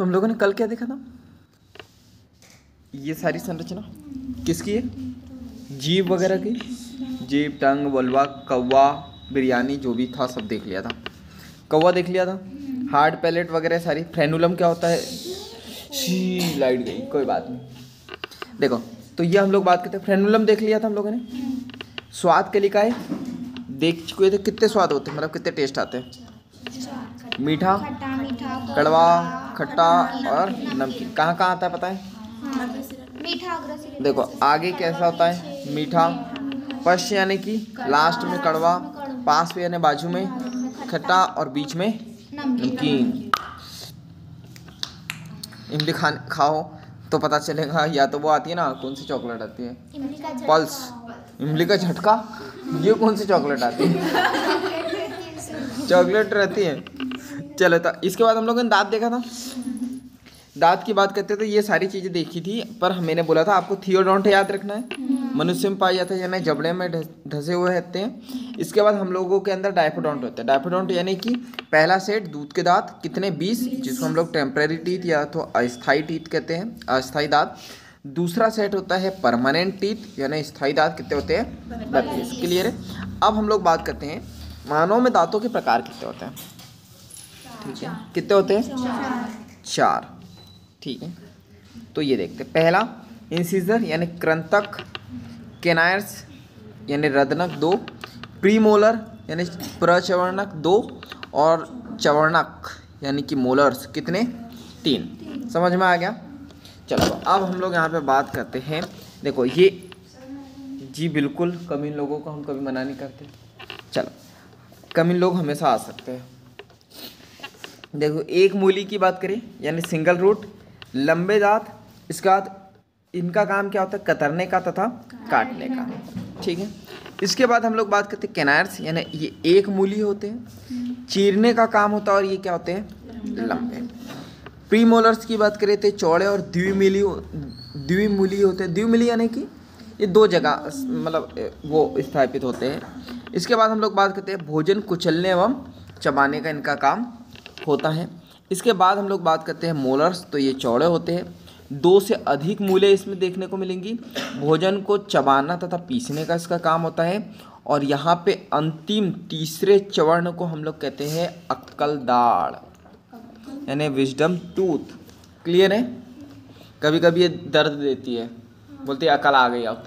तो हम लोगों ने कल क्या देखा था, ये सारी संरचना किसकी है, जीभ वगैरह की, जीभ, टंग, वल्वा, कौवा, बिरयानी, जो भी था सब देख लिया था। कौवा देख लिया था, हार्ड पैलेट वगैरह सारी। फ्रेनुलम क्या होता है, शी लाइट गई, कोई बात नहीं। देखो तो ये हम लोग बात करते हैं, फ्रेनुलम देख लिया था हम लोगों ने। स्वाद कलिकाएं देख चुके थे, कितने स्वाद होते हैं, मतलब कितने टेस्ट आते हैं, मीठा, कड़वा, खट्टा और नमकीन। कहाँ कहाँ आता है पता है, देखो आगे कैसा होता है, मीठा, पश्च यानी कि लास्ट में कड़वा, पास में यानी बाजू में खट्टा और बीच में नमकीन। इमली खाओ तो पता चलेगा, या तो वो आती है ना, कौन सी चॉकलेट आती है, पल्स, इमली का झटका, ये कौन सी चॉकलेट आती है, चॉकलेट रहती है। चलो तो इसके बाद हम लोगों ने दांत देखा था, दांत की बात करते तो ये सारी चीज़ें देखी थी, पर मैंने बोला था आपको थियोडोंट याद रखना है, मनुष्य में पाया जाता है, यानी जबड़े में धंसे हुए रहते हैं। इसके बाद हम लोगों के अंदर डायफोडोंट होता है। डायफोडोंट यानी कि पहला सेट दूध के दांत कितने, 20, जिसको हम लोग टेम्परेरी टीथ या तो अस्थायी टीथ कहते हैं, अस्थायी दांत। दूसरा सेट होता है परमानेंट टीथ यानी स्थायी दांत, कितने होते हैं, 32। क्लियर है। अब हम लोग बात करते हैं मानव में दांतों के प्रकार कितने होते हैं, ठीक है, कितने होते हैं, 4, ठीक है। तो ये देखते हैं, पहला इंसिजर यानी कृंतक, कैनायर्स यानी रदनक 2, प्रीमोलर यानी प्रचवर्णक 2 और चवर्णक यानी कि मोलर्स कितने, 3। समझ में आ गया। चलो अब हम लोग यहाँ पे बात करते हैं, देखो ये जी बिल्कुल कमीन लोगों को हम कभी मना नहीं करते, चलो कमीन लोग हमेशा आ सकते हैं। देखो एक मूली की बात करें यानी सिंगल रूट, लंबे दांत, इसके बाद इनका काम क्या होता है, कतरने का तथा काटने का, ठीक है। इसके बाद हम लोग बात करते हैं कैनायर्स यानी ये एक मूली होते हैं, चीरने का काम होता है और ये क्या होते हैं, लंबे। प्रीमोलर्स की बात करें तो चौड़े और द्विमूली होते हैं। द्विमूली यानी कि ये 2 जगह मतलब वो स्थापित होते हैं। इसके बाद हम लोग बात करते हैं भोजन कुचलने एवं चबाने का इनका काम होता है। इसके बाद हम लोग बात करते हैं मोलर्स, तो ये चौड़े होते हैं, 2 से अधिक मूलें इसमें देखने को मिलेंगी। भोजन को चबाना तथा पीसने का इसका काम होता है। और यहाँ पे अंतिम तीसरे चवर्ण को हम लोग कहते हैं अक्कल दाढ़ यानी विजडम टूथ। क्लियर है। कभी कभी ये दर्द देती है, बोलती है अकल आ गई। अब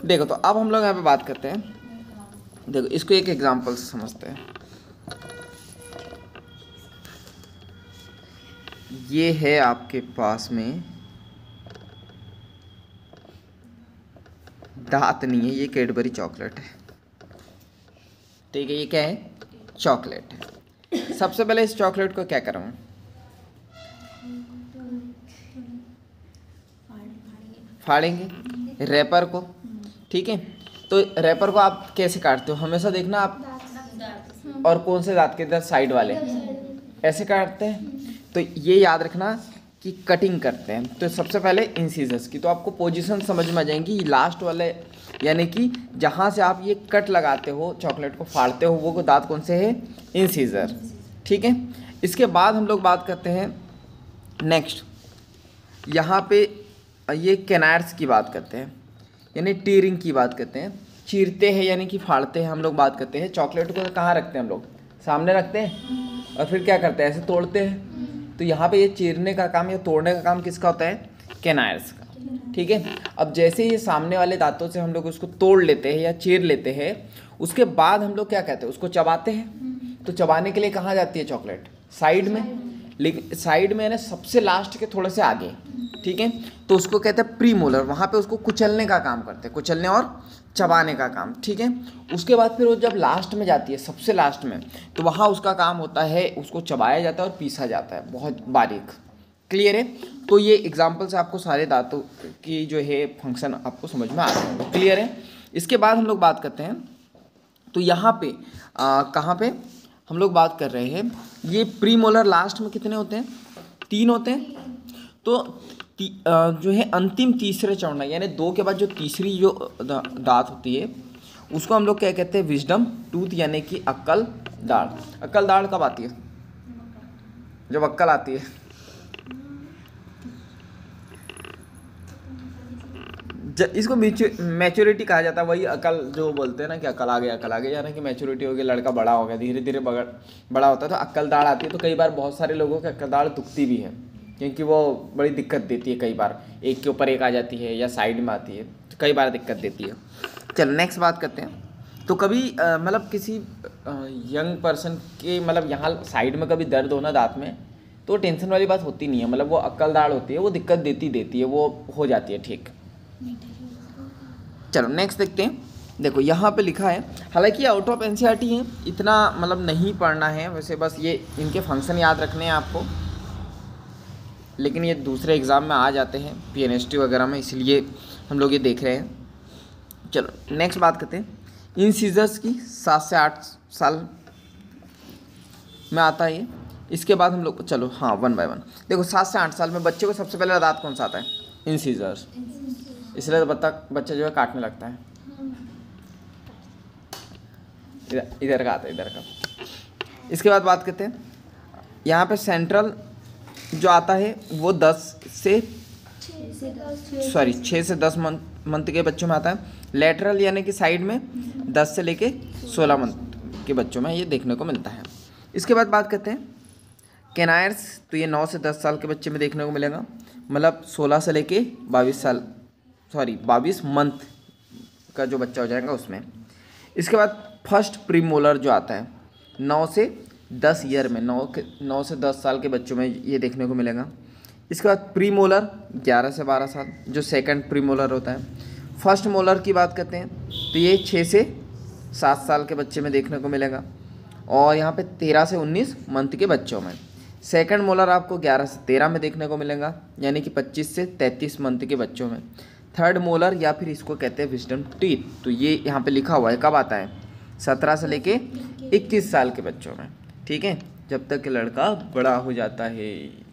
देखो तो अब हम लोग यहाँ पे बात करते हैं, देखो इसको एक एग्जांपल से समझते हैं। ये है आपके पास में दांत नहीं है, ये कैडबरी चॉकलेट है, ठीक है। ये क्या है, चॉकलेट है। सबसे पहले इस चॉकलेट को क्या करूँ, फाड़ेंगे रैपर को, ठीक है। तो रैपर को आप कैसे काटते हो, हमेशा देखना आप, और कौन से दांत के इधर साइड वाले ऐसे काटते हैं। तो ये याद रखना कि कटिंग करते हैं तो सबसे पहले इंसिजर्स की, तो आपको पोजीशन समझ में आ जाएंगी। लास्ट वाले यानी कि जहाँ से आप ये कट लगाते हो, चॉकलेट को फाड़ते हो, वो दांत कौन से है, इंसिजर, ठीक है। इसके बाद हम लोग बात करते हैं नेक्स्ट, यहाँ पे ये कैनायर्स की बात करते हैं यानी टीयरिंग की बात करते हैं। चीरते हैं यानी कि फाड़ते हैं। हम लोग बात करते हैं चॉकलेट को कहाँ रखते हैं, हम लोग सामने रखते हैं और फिर क्या करते हैं, ऐसे तोड़ते हैं। तो यहाँ पे ये चीरने का काम या तोड़ने का काम किसका होता है, कैनायर्स का, ठीक है। अब जैसे ये सामने वाले दांतों से हम लोग उसको तोड़ लेते हैं या चीर लेते हैं, उसके बाद हम लोग क्या कहते हैं, उसको चबाते हैं। तो चबाने के लिए कहाँ जाती है चॉकलेट, साइड में, लेकिन साइड में है ना सबसे लास्ट के थोड़े से आगे, ठीक है। तो उसको कहते हैं प्रीमोलर, वहाँ पे उसको कुचलने का काम करते हैं, कुचलने और चबाने का काम, ठीक है। उसके बाद फिर वो जब लास्ट में जाती है, सबसे लास्ट में, तो वहाँ उसका काम होता है, उसको चबाया जाता है और पीसा जाता है बहुत बारीक। क्लियर है। तो ये एग्जाम्पल से आपको सारे दांतों की जो है फंक्शन आपको समझ में आ जाएगा। क्लियर है। इसके बाद हम लोग बात करते हैं, तो यहाँ पे कहाँ पे हम लोग बात कर रहे हैं, ये प्रीमोलर लास्ट में कितने होते हैं, 3 होते हैं। तो जो है अंतिम तीसरे चौड़ा यानी 2 के बाद जो तीसरी जो दांत होती है उसको हम लोग क्या कहते हैं, विजडम टूथ यानी कि अक्कल दाढ़। अक्कल दाढ़ कब आती है, जब अक्ल आती है। इसको मैच्योरिटी कहा जाता है, वही अकल जो बोलते हैं ना कि अकल आ गया, यानी कि मैच्योरिटी हो गई, लड़का बड़ा हो गया, धीरे धीरे बड़ा होता है तो अक्ल दाढ़ आती है। तो कई बार बहुत सारे लोगों की अक्ल दाढ़ दुखती भी है, क्योंकि वो बड़ी दिक्कत देती है। कई बार एक के ऊपर एक आ जाती है या साइड में आती है, तो कई बार दिक्कत देती है। चलो नेक्स्ट बात करते हैं। तो कभी मतलब किसी यंग पर्सन के मतलब यहाँ साइड में कभी दर्द होना दांत में, तो टेंशन वाली बात होती नहीं है। मतलब वो अक्ल दाढ़ होती है, वो दिक्कत देती है, वो हो जाती है ठीक। चलो नेक्स्ट देखते हैं। देखो यहाँ पे लिखा है, हालांकि आउट ऑफ एनसीईआरटी है, इतना मतलब नहीं पढ़ना है वैसे, बस ये इनके फंक्शन याद रखने हैं आपको, लेकिन ये दूसरे एग्ज़ाम में आ जाते हैं पीएनएसटी वगैरह में, इसलिए हम लोग ये देख रहे हैं। चलो नेक्स्ट बात करते हैं। इन सीजर्स की 7 से 8 साल में आता है ये। इसके बाद हम लोग चलो हाँ 1 बाय 1 देखो। 7 से 8 साल में बच्चे को सबसे पहले दांत कौन सा आता है? इन सीजर्स। इसलिए तो बच्चा जो है काटने लगता है। इधर का आता है, इधर का। इसके बाद बात करते हैं, यहाँ पे सेंट्रल जो आता है वो 6 से 10 मंथ के बच्चों में आता है। लेटरल यानी कि साइड में 10 से लेके 16 मंथ के बच्चों में ये देखने को मिलता है। इसके बाद बात करते हैं कैनायर्स, तो ये 9 से 10 साल के बच्चे में देखने को मिलेगा, मतलब 16 से लेके 22 मंथ का जो बच्चा हो जाएगा उसमें। इसके बाद फर्स्ट प्रीमोलर जो आता है 9 से 10 ईयर में, 9 से 10 साल के बच्चों में ये देखने को मिलेगा। इसके बाद प्रीमोलर 11 से 12 साल, जो सेकंड प्रीमोलर होता है। फर्स्ट मोलर की बात करते हैं तो ये 6 से 7 साल के बच्चे में देखने को मिलेगा, और यहाँ पे 13 से 19 मंथ के बच्चों में। सेकंड मोलर आपको 11 से 13 में देखने को मिलेगा, यानी कि 25 से 33 मंथ के बच्चों में। थर्ड मोलर या फिर इसको कहते हैं विजडम टीथ, तो ये यहाँ पे लिखा हुआ है कब आता है? 17 से लेके 21 साल के बच्चों में, ठीक है, जब तक कि लड़का बड़ा हो जाता है।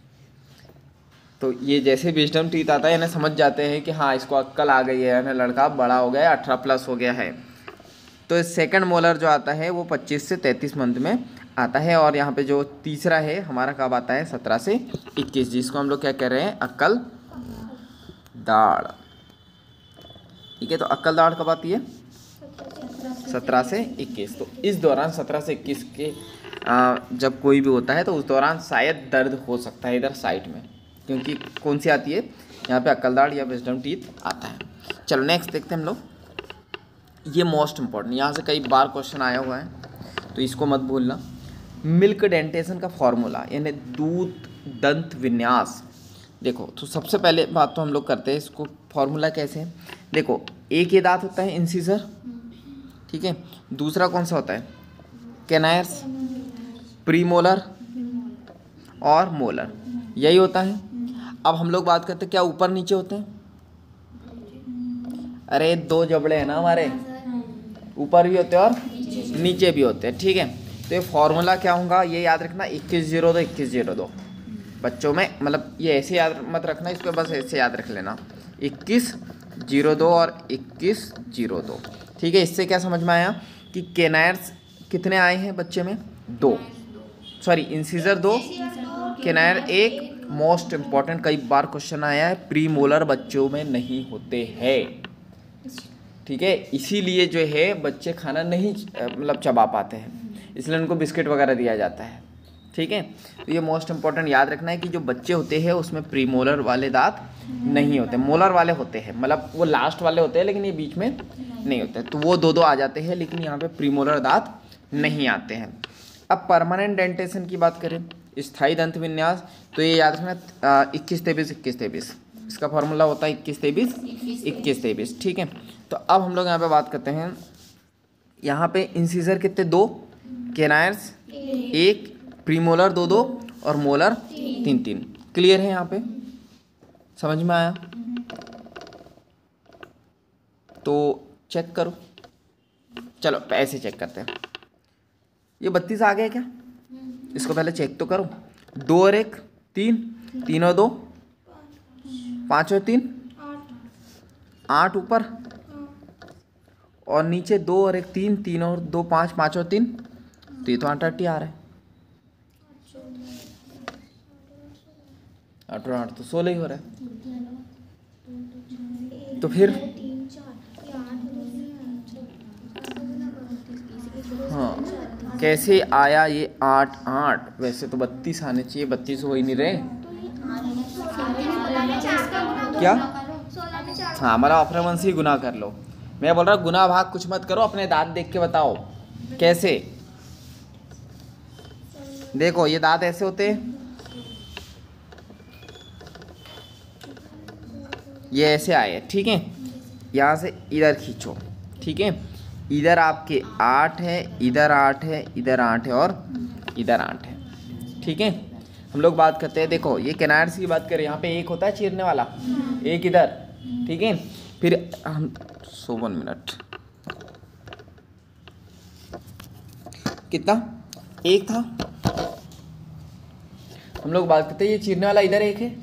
तो ये जैसे विजडम टीथ आता है यानी समझ जाते हैं कि हाँ इसको अक्ल आ गई है, यानी लड़का बड़ा हो गया है, 18 प्लस हो गया है। तो सेकंड मोलर जो आता है वो 25 से 33 मंथ में आता है, और यहाँ पे जो तीसरा है हमारा कब आता है? 17 से 21, जिसको हम लोग क्या कह रहे हैं? अक्ल दाढ़, ठीक है। तो अक्ल दाढ़ कब आती है? 17 से 21। तो इस दौरान 17 से 21 के जब कोई भी होता है तो उस दौरान शायद दर्द हो सकता है इधर साइड में, क्योंकि कौन सी आती है यहाँ पे? अक्ल दाढ़ या विजडम टीथ आता है। चलो नेक्स्ट देखते हैं हम लोग। ये मोस्ट इम्पॉर्टेंट, यहाँ से कई बार क्वेश्चन आया हुआ है तो इसको मत भूलना। मिल्क डेंटेशन का फॉर्मूला यानी दूध दंत विन्यास। देखो तो सबसे पहले बात तो हम लोग करते हैं इसको फॉर्मूला कैसे है। देखो एक ये दांत होता है इंसिजर, ठीक है। दूसरा कौन सा होता है? कैनायर्स, प्रीमोलर और मोलर, यही होता है। अब हम लोग बात करते हैं क्या ऊपर नीचे होते हैं? अरे 2 जबड़े हैं ना हमारे, ऊपर भी होते हैं और नीचे भी होते हैं, ठीक है। तो ये फॉर्मूला क्या होगा ये याद रखना, 2102 2102 बच्चों में, मतलब ये ऐसे याद मत रखना, इसको बस ऐसे याद रख लेना 2102 और 2102, ठीक है। इससे क्या समझ में आया कि कैनायर्स कितने आए हैं बच्चे में? 2, सॉरी इंसिजर 2, कैनायर 1। मोस्ट इम्पॉर्टेंट, कई बार क्वेश्चन आया है, प्री मोलर बच्चों में नहीं होते हैं, ठीक है। इसीलिए जो है बच्चे खाना नहीं मतलब चबा पाते हैं, इसलिए उनको बिस्किट वगैरह दिया जाता है, ठीक है। तो ये मोस्ट इम्पॉर्टेंट याद रखना है कि जो बच्चे होते हैं उसमें प्री मोलर वाले दांत नहीं होते, मोलर वाले होते हैं, मतलब वो लास्ट वाले होते हैं लेकिन ये बीच में नहीं होते, तो वो 2 आ जाते हैं, लेकिन यहाँ पे प्री मोलर दांत नहीं आते हैं। अब परमानेंट डेंटेशन की बात करें, स्थायी दंत विन्यास, तो ये याद रखना 21-23 21-23, इसका फॉर्मूला होता है 21-23 21-23, ठीक है। तो अब हम लोग यहाँ पे बात करते हैं, यहाँ पे इंसिजर कितने? 2, कैनायर्स 1, प्रीमोलर 2 और मोलर 3। क्लियर है? यहाँ पे समझ में आया? तो चेक करो, चलो ऐसे चेक करते हैं। ये 32 आ गया क्या? इसको पहले चेक तो करो। 2 और 1 3, 3 और 2 5 और 3 8 ऊपर, और नीचे 2 और 1 3, 3 और 2 5, 5 और 3, तो ये तो 8 आ रहा है। 8 और 8 तो 16 ही हो रहा है। तो फिर हाँ, कैसे आया ये 8 8? वैसे तो 32 आने चाहिए, 32 हो ही नहीं रहे। क्या? हाँ, हमारा ऑपरेवन से ही गुना कर लो। मैं बोल रहा हूँ गुना भाग कुछ मत करो, अपने दांत देख के बताओ कैसे। देखो ये दांत ऐसे होते हैं, ये ऐसे आए, ठीक है। यहाँ से इधर खींचो, ठीक है। इधर आपके 8 है, इधर 8 है, इधर 8 है और इधर 8 है, ठीक है। हम लोग बात करते हैं, देखो ये कैनार्स की बात करें, यहाँ पे एक होता है चीरने वाला, एक इधर, ठीक है। फिर हम 1 मिनट, कितना? एक था। हम लोग बात करते हैं ये चीरने वाला इधर एक है।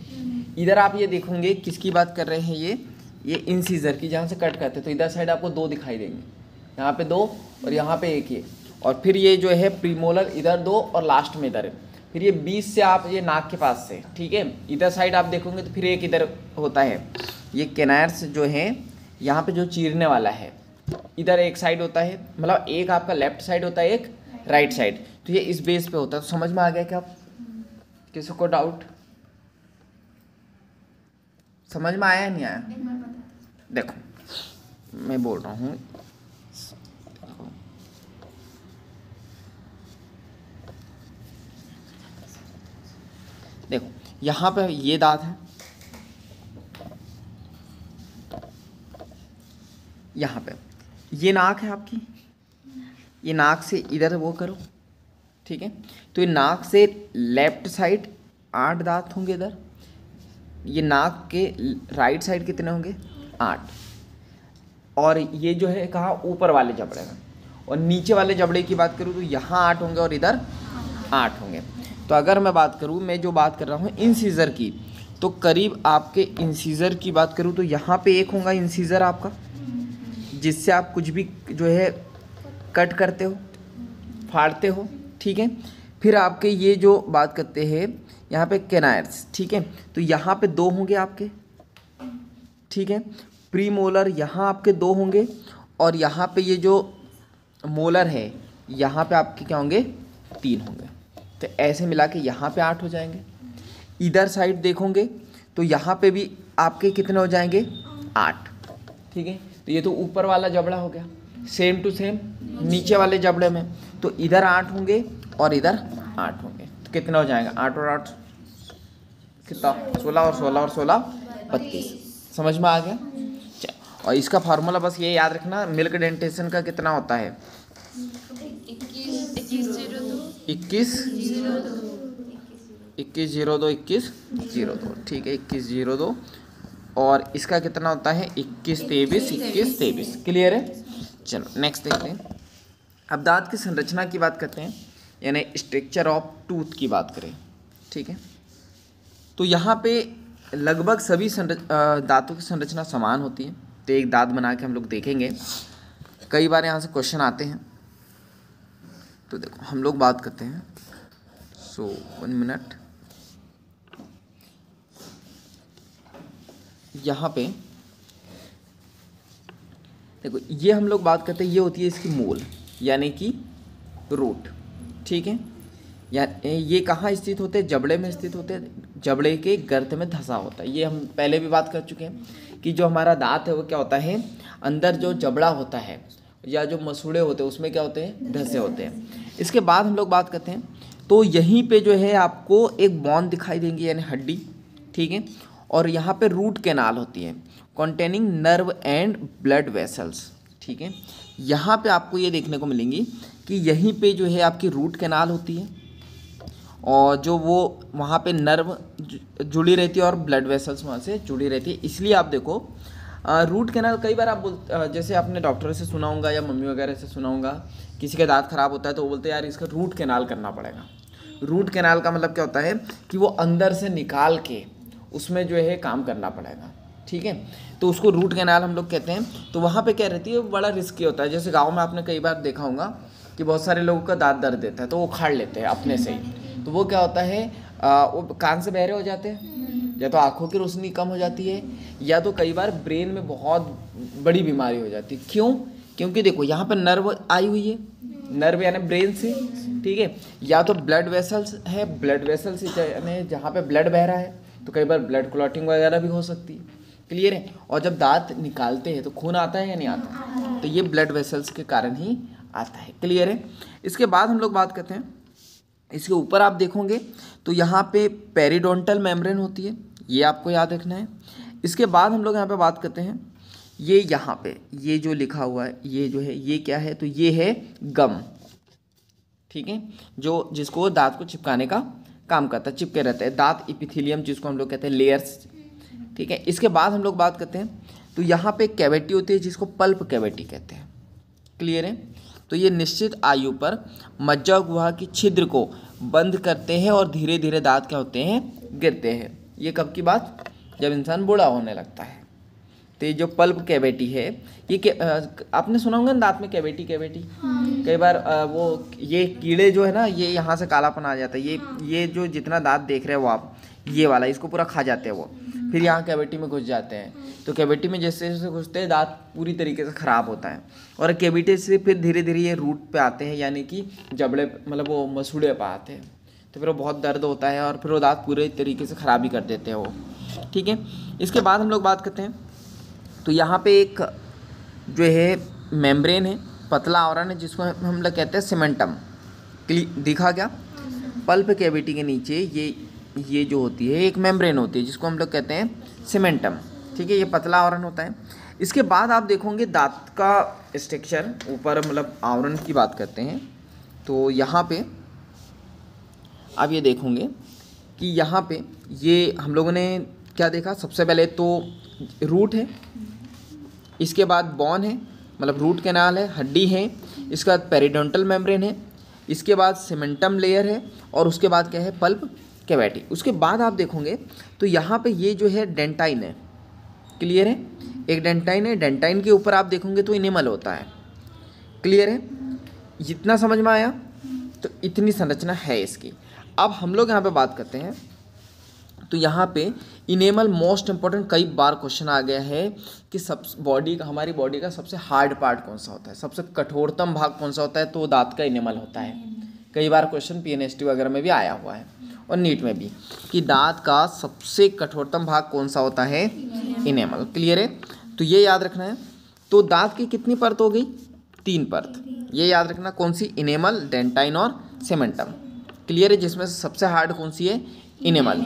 इधर आप ये देखोगे किसकी बात कर रहे हैं, ये इंसीजर की, जहाँ से कट करते हैं। तो इधर साइड आपको 2 दिखाई देंगे, यहाँ पे 2 और यहाँ पे 1 है। और फिर ये जो है प्रीमोलर इधर 2 और लास्ट में इधर है। फिर ये 20 से आप ये नाक के पास से, ठीक है। इधर साइड आप देखोगे तो फिर एक इधर होता है। ये कैनार्स जो है यहाँ पे जो चीरने वाला है, इधर एक साइड होता है, मतलब एक आपका लेफ्ट साइड होता है, एक राइट साइड। तो ये इस बेस पे होता है। तो समझ में आ गया क्या? किसी को डाउट? समझ में आया या नहीं आया? देखो मैं बोल रहा हूँ, देखो यहाँ पे ये दांत है, यहाँ पे ये नाक है आपकी, ये नाक से इधर वो करो, ठीक है। तो ये नाक से लेफ्ट साइड 8 दांत होंगे इधर, ये नाक के राइट साइड कितने होंगे? 8। और ये जो है कहाँ? ऊपर वाले जबड़े में। और नीचे वाले जबड़े की बात करूँ तो यहाँ 8 होंगे और इधर 8 होंगे। तो अगर मैं बात करूँ, मैं जो बात कर रहा हूँ इंसीजर की, तो करीब आपके इंसीजर की बात करूँ तो यहाँ पे एक होगा इंसीजर आपका, जिससे आप कुछ भी जो है कट करते हो, फाड़ते हो, ठीक है। फिर आपके ये जो बात करते हैं यहाँ पे कैनार्स, ठीक है। तो यहाँ पे 2 होंगे आपके, ठीक है। प्री मोलर यहाँ आपके 2 होंगे और यहाँ पे ये जो मोलर है यहाँ पे आपके क्या होंगे? 3 होंगे। तो ऐसे मिला के यहाँ पे 8 हो जाएंगे। इधर साइड देखोगे तो यहाँ पे भी आपके कितने हो जाएंगे? 8, ठीक है। तो ये तो ऊपर वाला जबड़ा हो गया, सेम टू सेम नीचे वाले जबड़े में। तो इधर 8 होंगे और इधर 8 होंगे। तो कितना हो जाएगा? 8 और 8 कितना? 16 और 16 और 16 32। समझ में आ गया? और इसका फार्मूला बस ये याद रखना, मिल्क डेंटेशन का कितना होता है? 2102, ठीक है। 2102 और इसका कितना होता है? 2123। क्लियर है? चलो नेक्स्ट देखते हैं। अब दांत की संरचना की बात करते हैं, यानी स्ट्रक्चर ऑफ टूथ की बात करें, ठीक है। तो यहाँ पे लगभग सभी दांतों की संरचना समान होती है। तो एक दांत बना के हम लोग देखेंगे, कई बार यहाँ से क्वेश्चन आते हैं। तो देखो हम लोग बात करते हैं, 1 मिनट। यहाँ पे देखो ये हम लोग बात करते हैं, ये होती है इसकी मूल यानी कि रूट, ठीक है। या ये कहाँ स्थित होते हैं? जबड़े में स्थित होते हैं, जबड़े के गर्त में धंसा होता है। ये हम पहले भी बात कर चुके हैं कि जो हमारा दांत है वो क्या होता है, अंदर जो जबड़ा होता है या जो मसूड़े होते हैं उसमें क्या होते हैं? धंसे होते हैं। इसके बाद हम लोग बात करते हैं, तो यहीं पे जो है आपको एक बोन दिखाई देंगी यानी हड्डी, ठीक है। और यहाँ पे रूट कैनाल होती है containing nerve and blood vessels, ठीक है। यहाँ पे आपको ये देखने को मिलेंगी कि यहीं पे जो है आपकी रूट कैनाल होती है और जो वो वहाँ पे नर्व जुड़ी रहती है और ब्लड वेसल्स वहाँ से जुड़ी रहती है। इसलिए आप देखो रूट कैनाल, कई बार आप जैसे आपने डॉक्टर से सुना होगा या मम्मी वगैरह से सुना होगा, किसी का दांत खराब होता है तो वो बोलते हैं यार इसका रूट कैनाल करना पड़ेगा। रूट कैनाल का मतलब क्या होता है कि वो अंदर से निकाल के उसमें जो है काम करना पड़ेगा, ठीक है। तो उसको रूट कैनाल हम लोग कहते हैं। तो वहाँ पे क्या रहती है, बड़ा रिस्की होता है। जैसे गांव में आपने कई बार देखा होगा कि बहुत सारे लोगों का दांत दर्द देता है तो वो उखाड़ लेते हैं अपने से ही। तो वो क्या होता है, वो कान से बहरे हो जाते हैं, या तो आंखों की रोशनी कम हो जाती है, या तो कई बार ब्रेन में बहुत बड़ी बीमारी हो जाती है। क्यों? क्योंकि देखो यहाँ पर नर्व आई हुई है, नर्व यानी ब्रेन से, ठीक है, या तो ब्लड वेसल्स है, ब्लड वेसल्स यानी जहाँ पे ब्लड बह रहा है, तो कई बार ब्लड क्लॉटिंग वगैरह भी हो सकती है। क्लियर है? और जब दांत निकालते हैं तो खून आता है या नहीं आता? तो ये ब्लड वेसल्स के कारण ही आता है। क्लियर है? इसके बाद हम लोग बात करते हैं, इसके ऊपर आप देखोगे तो यहाँ पे पेरिडोंटल मेम्ब्रेन होती है, ये आपको याद रखना है। इसके बाद हम लोग यहाँ पे बात करते हैं, ये यहाँ पे ये जो लिखा हुआ है ये जो है ये क्या है? तो ये है गम, ठीक है, जो जिसको दांत को चिपकाने का काम करता है, चिपके रहता है दांत इपिथेलियम जिसको हम लोग कहते हैं, लेयर्स, ठीक है। इसके बाद हम लोग बात करते हैं तो यहाँ पे कैविटी होती है जिसको पल्प कैविटी कहते हैं। क्लियर है? तो ये निश्चित आयु पर मज्जा गुहा की छिद्र को बंद करते हैं और धीरे धीरे दांत क्या होते हैं? गिरते हैं। ये कब की बात? जब इंसान बूढ़ा होने लगता है। तो ये जो पल्प कैविटी है ये आपने सुना होगा दांत में कैविटी कई बार वो ये कीड़े जो है ना, ये यहाँ से कालापन आ जाता है, ये जो जितना दांत देख रहे हो आप, ये वाला इसको पूरा खा जाते हैं वो, फिर यहाँ कैविटी में घुस जाते हैं। तो कैविटी में जैसे जैसे घुसते हैं दांत पूरी तरीके से ख़राब होता है, और कैविटी से फिर धीरे धीरे ये रूट पे आते हैं, यानी कि जबड़े मतलब वो मसूड़े पे आते हैं। तो फिर वो बहुत दर्द होता है और फिर वो दांत पूरे तरीके से ख़राब ही कर देते हैं वो, ठीक है। इसके बाद हम लोग बात करते हैं तो यहाँ पे एक जो है मेम्ब्रेन है, पतला आवरण है जिसको हम लोग कहते हैं सीमेंटम। दिखा क्या? पल्प कैविटी के नीचे ये जो होती है एक मेम्ब्रेन होती है जिसको हम लोग कहते हैं सीमेंटम, ठीक है, ये पतला आवरण होता है। इसके बाद आप देखोगे दांत का स्ट्रक्चर ऊपर मतलब आवरण की बात करते हैं तो यहाँ पे आप ये देखोगे कि यहाँ पे ये हम लोगों ने क्या देखा? सबसे पहले तो रूट है, इसके बाद बोन है मतलब रूट कैनाल है, हड्डी है, इसके बाद पेरिडोंटल मेम्ब्रेन है, इसके बाद सीमेंटम लेयर है, और उसके बाद क्या है? Pulp cavity. उसके बाद आप देखोगे तो यहाँ पे ये जो है डेंटाइन है। क्लियर है? एक डेंटाइन है, डेंटाइन के ऊपर आप देखोगे तो इनेमल होता है। क्लियर है? जितना समझ में आया? तो इतनी संरचना है इसकी। अब हम लोग यहाँ पे बात करते हैं तो यहाँ पे इनेमल मोस्ट इंपॉर्टेंट, कई बार क्वेश्चन आ गया है कि हमारी बॉडी का सबसे हार्ड पार्ट कौन सा होता है, सबसे कठोरतम भाग कौन सा होता है? तो दांत का इनेमल होता है। कई बार क्वेश्चन पीएनएसटी वगैरह में भी आया हुआ है और नीट में भी कि दांत का सबसे कठोरतम भाग कौन सा होता है? इनेमल। क्लियर है? तो ये याद रखना है। तो दांत की कितनी परत हो गई? 3 परत। ये याद रखना, कौन सी? इनेमल, डेंटाइन और सीमेंटम। क्लियर है? जिसमें से सबसे हार्ड कौन सी है? इनेमल।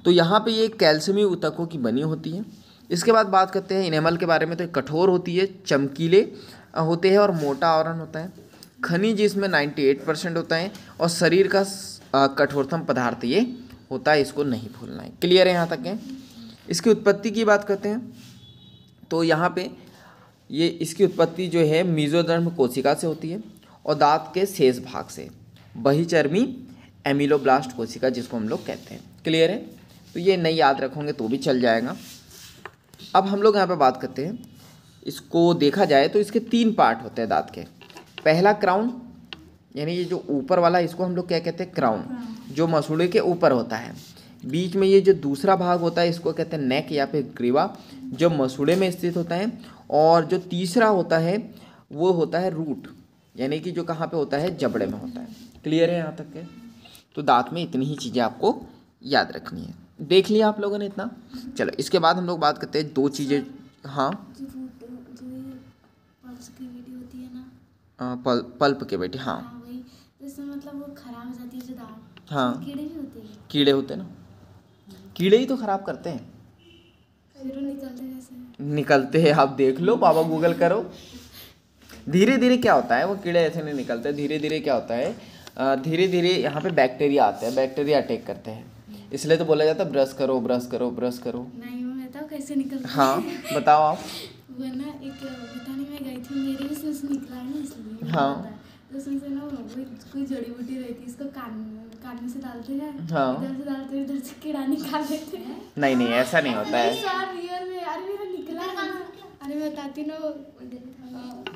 तो यहाँ पे ये कैल्शियमी ऊतकों की बनी होती है। इसके बाद बात करते हैं इनेमल के बारे में, तो कठोर होती है, चमकीले होते हैं और मोटा आवरण होता है। खनिज इसमें 98% होता है और शरीर का कठोरतम पदार्थ ये होता है, इसको नहीं भूलना है। क्लियर है यहाँ तक है? इसकी उत्पत्ति की बात करते हैं तो यहाँ पे ये इसकी उत्पत्ति जो है मेसोडर्म कोशिका से होती है और दांत के शेष भाग से, बहिचर्मी एमिलोब्लास्ट कोशिका जिसको हम लोग कहते हैं। क्लियर है? तो ये नहीं याद रखोगे तो भी चल जाएगा। अब हम लोग यहाँ पे बात करते हैं, इसको देखा जाए तो इसके 3 पार्ट होते हैं दांत के। पहला क्राउन, यानी ये जो ऊपर वाला इसको हम लोग क्या कहते हैं? क्राउन, जो मसूड़े के ऊपर होता है। बीच में ये जो दूसरा भाग होता है इसको कहते हैं नेक या फिर ग्रीवा, जो मसूड़े में स्थित होता है। और जो तीसरा होता है वो होता है रूट, यानी कि जो कहाँ पे होता है? जबड़े में होता है। क्लियर है यहाँ तक के? तो दांत में इतनी ही चीज़ें आपको याद रखनी है। देख लिया आप लोगों ने इतना? चलो इसके बाद हम लोग बात करते हैं 2 चीज़ें। हाँ, पल्प कैविटी। हाँ, मतलब वो खराब हो जाती है जो दांत। हाँ, कीड़े भी होते हैं। कीड़े होते हैं ना, कीड़े ही तो खराब करते हैं। फिर निकलते हैं, आप देख लो, बाबा गूगल करो। धीरे धीरे क्या होता है, वो कीड़े ऐसे नहीं निकलते। धीरे धीरे क्या होता है? धीरे धीरे यहाँ पे बैक्टीरिया आते हैं, बैक्टीरिया अटैक करते हैं, इसलिए तो बोला जाता है ब्रश करो ब्रश करो ब्रश करो। नहीं, मैं बताओ कैसे निकलता है। हाँ बताओ आप। वो ना एक बताने में गई थी, मेरे भी से निकला है ना, इसलिए हाँ, तो उसमें से ना कोई जड़ी बूटी रहती है, इसको कान में से डालते हैं। हाँ, इधर से डालते हैं, इधर से कीड़ा निकाल लेते हैं। नहीं नहीं ऐसा नहीं होता है। रियल में यार मेरा निकला है। अरे मैं बताती ना,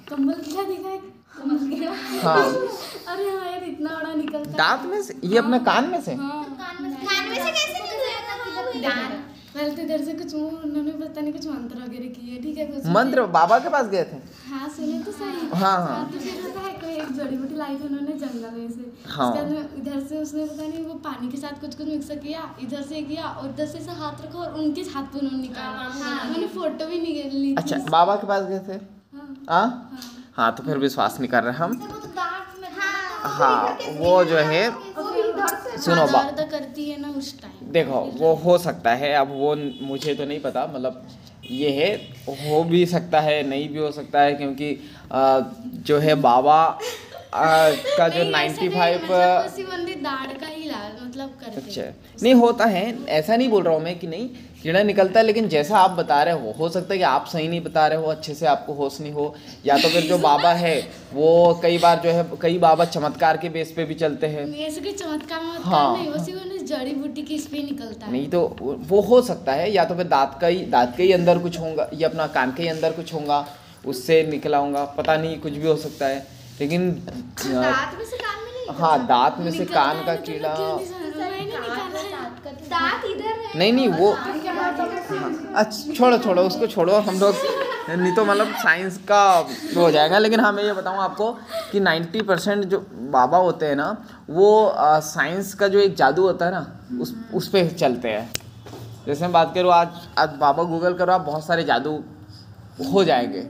कम्बल कीड़ा देखा है? कम्बल कीड़ा। हाँ, अरे हाँ यार, इतना बड़ा निकलता है दांत में से, ये अपना कान में से। हाँ, कान में से कैसे निकलेगा? पहले तो इधर से कुछ उन्होंने पता नहीं कुछ मंत्र वगैरह किए, ठीक है कुछ मंत्र बाबा के पास गए थे? हाँ सुने तो सही। हाँ। तो फिर पता है कोई एक जड़ी बूटी लाई थी उन्होंने जंगल में से। हाँ। उसके बाद में इधर से उसने पता नहीं वो पानी के साथ कुछ मिक्स किया, इधर से किया और इधर से हाथ रखा और उनके हाथ पे उन्होंने निकाला। मैंने फोटो भी नहीं ली थी। अच्छा बाबा के पास गए थे? हाँ हाँ, तो फिर विश्वास नहीं कर रहे हम। हाँ वो जो है सुनो करती है ना उस टाइम, देखो वो हो सकता है, अब वो मुझे तो नहीं पता, मतलब ये है हो भी सकता है नहीं भी हो सकता है, क्योंकि जो है बाबा का जो 95 दाढ़ का ही मतलब करते। अच्छा नहीं होता है, ऐसा नहीं बोल रहा हूँ मैं कि नहीं कीड़ा निकलता है, लेकिन जैसा आप बता रहे हो सकता है कि आप सही नहीं बता रहे हो, अच्छे से आपको होश नहीं हो, या तो फिर जो बाबा है वो कई बार जो है कई बाबा चमत्कार के बेस पे भी चलते हैं। ऐसे कोई चमत्कार हाँ। नहीं, वो सिर्फ जड़ी बूटी की इस पे निकलता है। नहीं तो वो हो सकता है, या तो फिर दांत के ही अंदर कुछ होगा, या अपना कान के ही अंदर कुछ होगा उससे निकला होगा, पता नहीं कुछ भी हो सकता है, लेकिन दांत में से कान में नहीं। हाँ दांत में से कान का कीड़ा, दांत इधर है। नहीं वो अच्छा छोड़ो उसको छोड़ो, हम लोग नहीं तो मतलब साइंस का हो जाएगा। लेकिन हाँ मैं ये बताऊँ आपको कि 90% जो बाबा होते हैं ना वो साइंस का जो एक जादू होता है ना उस पे चलते हैं। जैसे मैं बात करूँ आज बाबा गूगल करो आप, बहुत सारे जादू हो जाएंगे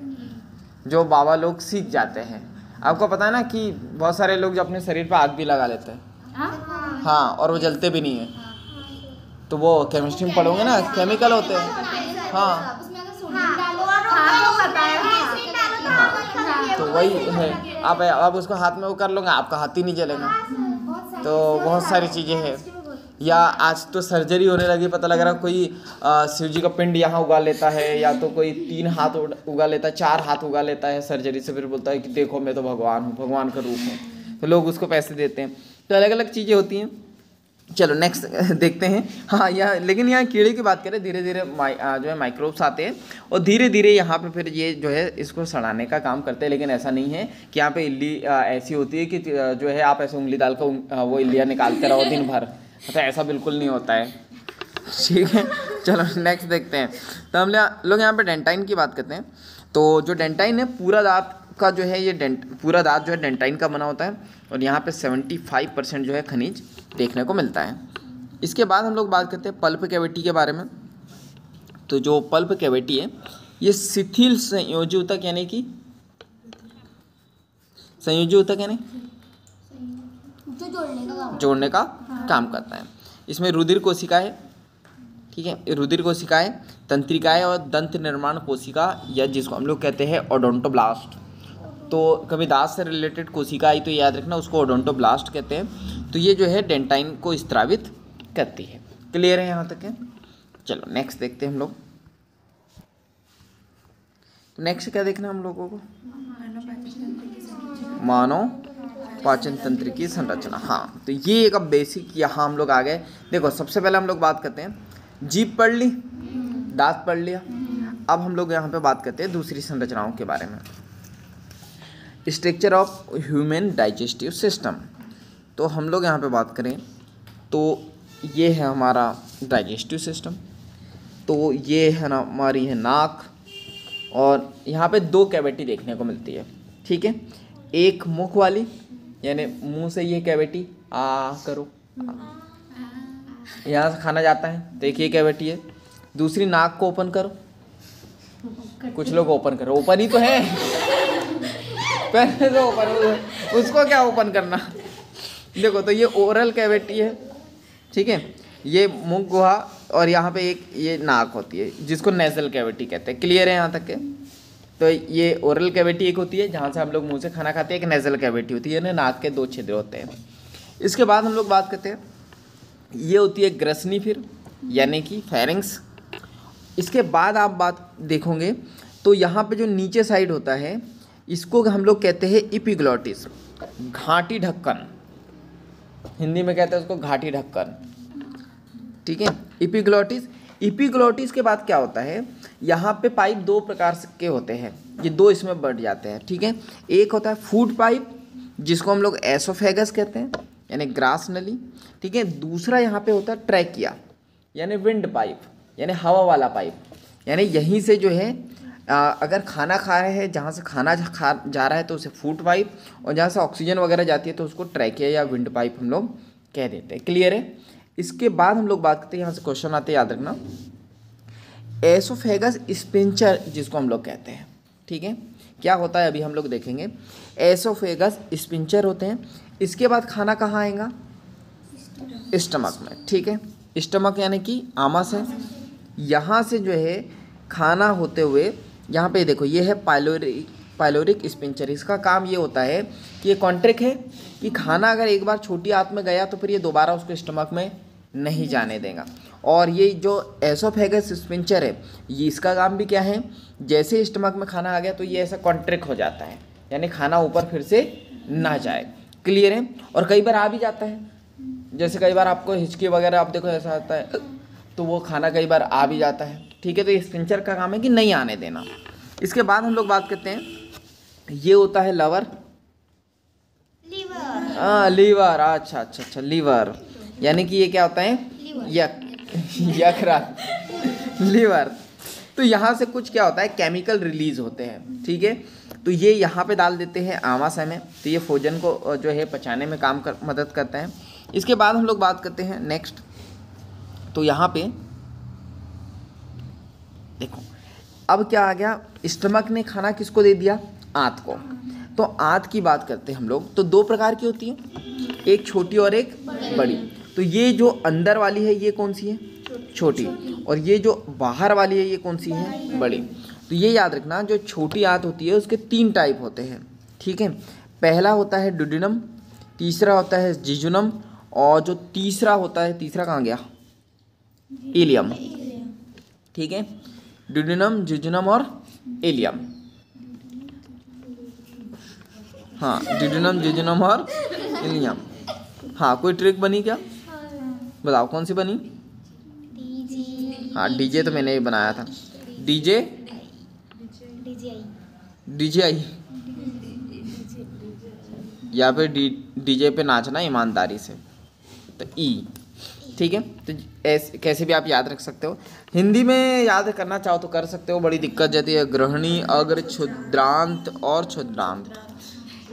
जो बाबा लोग सीख जाते हैं। आपको पता है ना कि बहुत सारे लोग जो अपने शरीर पर आग भी लगा लेते हैं। हाँ और वो जलते भी नहीं है, तो वो केमिस्ट्री में पढ़ोगे ना, केमिकल होते हैं। हाँ तो वही है, आप उसको हाथ में वो कर लोगे आपका हाथ ही नहीं जलेगा। तो बहुत सारी चीज़ें हैं, या आज तो सर्जरी होने लगी, पता लग रहा कोई शिव जी का पिंड यहाँ उगा लेता है, या तो कोई 3 हाथ उगा लेता है, 4 हाथ उगा लेता है सर्जरी से, फिर बोलता है कि देखो मैं तो भगवान हूँ, भगवान का रूप हूँ, तो लोग उसको पैसे देते हैं। तो अलग अलग चीज़ें होती हैं। चलो नेक्स्ट देखते हैं। हाँ यहाँ लेकिन यहाँ कीड़े की बात करें, धीरे धीरे जो है माइक्रोब्स आते हैं और धीरे धीरे यहाँ पे फिर ये जो है इसको सड़ाने का काम करते हैं। लेकिन ऐसा नहीं है कि यहाँ पे इल्ली ऐसी होती है कि जो है आप ऐसे उंगली डाल कर वो इल्लियाँ निकालते रहो दिन भर, मतलब ऐसा बिल्कुल नहीं होता है। ठीक है चलो नेक्स्ट देखते हैं। तो हम लोग यहाँ पर डेंटाइन की बात करते हैं। तो जो डेंटाइन है पूरा दाँत का जो है ये पूरा दाँत जो है डेंटाइन का बना होता है, और यहाँ पे 75% जो है खनिज देखने को मिलता है। इसके बाद हम लोग बात करते हैं पल्प कैविटी के बारे में। तो जो पल्प कैविटी है ये शिथिल संयोजी ऊतक यानी कि संयोजी ऊतक यानी जोड़ने का काम करता है। इसमें रुधिर कोशिकाएं, ठीक है, रुधिर कोशिकाएं, तंत्रिकाएं और दंत निर्माण कोशिका, या जिसको हम लोग कहते हैं ओडोंटोब्लास्ट। तो कभी दांत से रिलेटेड कोशिका आई तो याद रखना उसको ओडोंटोब्लास्ट कहते हैं। तो ये जो है डेंटाइन को स्त्रावित करती है। क्लियर है यहाँ तक है? चलो नेक्स्ट देखते हैं हम लोग। तो नेक्स्ट क्या देखना है हम लोगों को? मानव पाचन तंत्र की संरचना। हाँ तो ये एक अब बेसिक यहाँ हम लोग आ गए। देखो सबसे पहले हम लोग बात करते हैं, जीभ पढ़ ली, दांत पढ़ लिया, अब हम लोग यहाँ पे बात करते हैं दूसरी संरचनाओं के बारे में। Structure of human digestive system. तो हम लोग यहाँ पे बात करें तो ये है हमारा डाइजेस्टिव सिस्टम। तो ये है ना हमारी है नाक, और यहाँ पे 2 कैविटी देखने को मिलती है, ठीक है। एक मुख वाली यानी मुंह से ये कैविटी करो, यहाँ से खाना जाता है तो एक ये कैविटी है। दूसरी नाक को ओपन करो, कुछ लोग ओपन करो, ओपन ही तो है पहले तो ओपन, उसको क्या ओपन करना। देखो तो ये ओरल कैविटी है, ठीक है, ये मुख गुहा, और यहाँ पे एक ये नाक होती है जिसको नेजल कैविटी कहते हैं। क्लियर है यहाँ तक के? तो ये ओरल कैविटी एक होती है जहाँ से हम लोग मुंह से खाना खाते हैं, एक नेजल कैविटी होती है ना, नाक के 2 छिद्र होते हैं। इसके बाद हम लोग बात करते हैं, ये होती है ग्रसनी फिर यानी कि फेरिंग्स। इसके बाद आप बात देखोगे तो यहाँ पे जो नीचे साइड होता है इसको हम लोग कहते हैं इपिग्लॉटिस, घाटी ढक्कन, हिंदी में कहते हैं उसको घाटी ढक्कन, ठीक है, इपिग्लॉटिस के बाद क्या होता है, यहाँ पे पाइप 2 प्रकार के होते हैं, ये 2 इसमें बढ़ जाते हैं, ठीक है। एक होता है फूड पाइप जिसको हम लोग एसोफेगस कहते हैं यानी ग्रास नली, ठीक है। दूसरा यहाँ पे होता है ट्रैकिया यानी विंड पाइप, यानी हवा वाला पाइप, यानी यहीं से जो है अगर खाना खा रहे हैं, जहाँ से खाना जा रहा है तो उसे फूड पाइप, और जहाँ से ऑक्सीजन वगैरह जाती है तो उसको ट्रैकिया या विंड पाइप हम लोग कह देते हैं। क्लियर है। इसके बाद हम लोग बात करते हैं, यहाँ से क्वेश्चन आते हैं, याद रखना, एसोफेगस स्पिंचर जिसको हम लोग कहते हैं। ठीक है, क्या होता है अभी हम लोग देखेंगे। एसोफेगस स्पिंचर होते हैं। इसके बाद खाना कहाँ आएगा, स्टमक में। ठीक है, स्टमक यानी कि आमाशय, यहाँ से जो है खाना होते हुए यहाँ पे देखो ये है पाइलोरिक स्पिंचर। इसका काम ये होता है कि ये कॉन्ट्रिक है कि खाना अगर एक बार छोटी आंत में गया तो फिर ये दोबारा उसको स्टमक में नहीं जाने देगा। और ये जो एसोफेगस स्पिंचर है, ये इसका काम भी क्या है, जैसे स्टमक में खाना आ गया तो ये ऐसा कॉन्ट्रिक हो जाता है, यानी खाना ऊपर फिर से ना जाए। क्लियर है। और कई बार आ भी जाता है, जैसे कई बार आपको हिचकी वगैरह आप देखो ऐसा आता है तो वो खाना कई बार आ भी जाता है। ठीक है, तो ये स्पिंचर का काम है कि नहीं आने देना। इसके बाद हम लोग बात करते हैं, ये होता है लीवर। लीवर, अच्छा, लीवर, यानी कि ये क्या होता है, यकृत, लीवर। तो यहाँ से कुछ क्या होता है, केमिकल रिलीज होते हैं। ठीक है, तो ये यहाँ पे डाल देते हैं आमाशय में, तो ये भोजन को जो है पचाने में मदद करता है। इसके बाद हम लोग बात करते हैं नेक्स्ट, तो यहाँ पे देखो अब क्या आ गया, स्टमक ने खाना किसको दे दिया, आंत को। तो आंत की बात करते हैं हम लोग, तो दो प्रकार की होती है, एक छोटी और एक बड़ी। तो ये जो अंदर वाली है ये कौन सी है, छोटी, और ये जो बाहर वाली है ये कौन सी है, बड़ी। तो ये याद रखना, जो छोटी आंत होती है उसके 3 टाइप होते हैं। ठीक है, पहला होता है ड्यूडेनम, तीसरा होता है जिजुनम, और जो तीसरा होता है, तीसरा कहाँ गया, इलियम। ठीक है, ड्यूडेनम, जिजुनम और इलियम। हाँ, ड्यूडेनम, जिजुनम और इलियम। हाँ, कोई ट्रिक बनी क्या, बताओ कौन सी बनी। हाँ, डीजे तो मैंने ही बनाया था, डीजे, डीजेआई, या फिर डीजे पे नाचना ईमानदारी से, तो ई। ठीक है, तो ऐसे कैसे भी आप याद रख सकते हो। हिंदी में याद करना चाहो तो कर सकते हो, बड़ी दिक्कत जाती है, ग्रहणी, अग्र, क्षुद्रांत और क्षुद्रांत।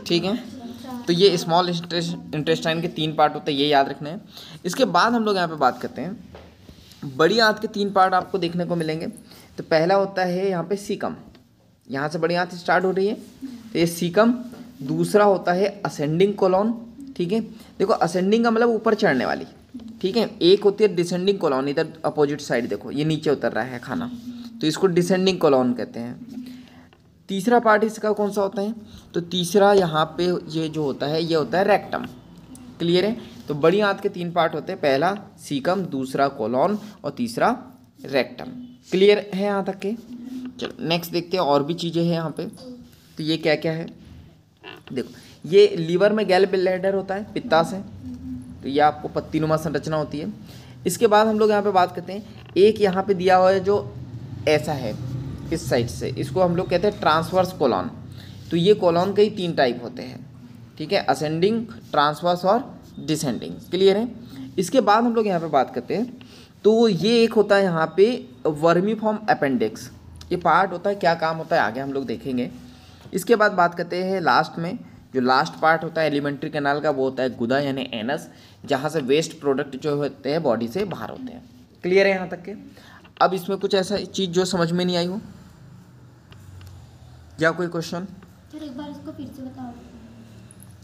ठीक है, तो ये स्मॉल इंटेस्टाइन के 3 पार्ट होते हैं, ये याद रखने हैं। इसके बाद हम लोग यहाँ पे बात करते हैं, बड़ी आंत के 3 पार्ट आपको देखने को मिलेंगे। तो पहला होता है यहाँ पे सीकम, यहाँ से बड़ी आंत स्टार्ट हो रही है तो ये सीकम। दूसरा होता है असेंडिंग कोलॉन। ठीक है, देखो असेंडिंग का मतलब ऊपर चढ़ने वाली। ठीक है, एक होती है डिसेंडिंग कोलॉन, इधर अपोजिट साइड देखो ये नीचे उतर रहा है खाना, तो इसको डिसेंडिंग कोलॉन कहते हैं। तीसरा पार्ट इसका कौन सा होता है, तो तीसरा यहाँ पे ये जो होता है ये होता है रेक्टम। क्लियर है। तो बड़ी आंत के 3 पार्ट होते हैं, पहला सीकम, दूसरा कोलॉन और तीसरा रेक्टम। क्लियर है यहाँ तक के। चलो नेक्स्ट देखते हैं, और भी चीज़ें हैं यहाँ पे। तो ये क्या क्या है, देखो ये लीवर में गैल ब्लैडर होता है, पित्ताशय, तो ये आपको पत्तीनुमा संरचना होती है। इसके बाद हम लोग यहाँ पे बात करते हैं, एक यहाँ पे दिया हुआ है जो ऐसा है इस साइड से, इसको हम लोग कहते हैं ट्रांसवर्स कोलॉन। तो ये कोलॉन के ही 3 टाइप होते हैं। ठीक है, असेंडिंग, ट्रांसवर्स और डिसेंडिंग। क्लियर है। इसके बाद हम लोग यहाँ पे बात करते हैं, तो ये एक होता है यहाँ पे वर्मीफॉर्म अपेंडिक्स, ये पार्ट होता है, क्या काम होता है आगे हम लोग देखेंगे। इसके बाद बात करते हैं लास्ट में, जो लास्ट पार्ट होता है एलिमेंट्री कैनाल का, वो होता है गुदा यानी एनस, जहाँ से वेस्ट प्रोडक्ट जो होते हैं बॉडी से बाहर होते हैं। क्लियर है यहाँ तक के। अब इसमें कुछ ऐसा चीज़ जो समझ में नहीं आई हो, या कोई क्वेश्चन, एक बार इसको फिर से बताओ।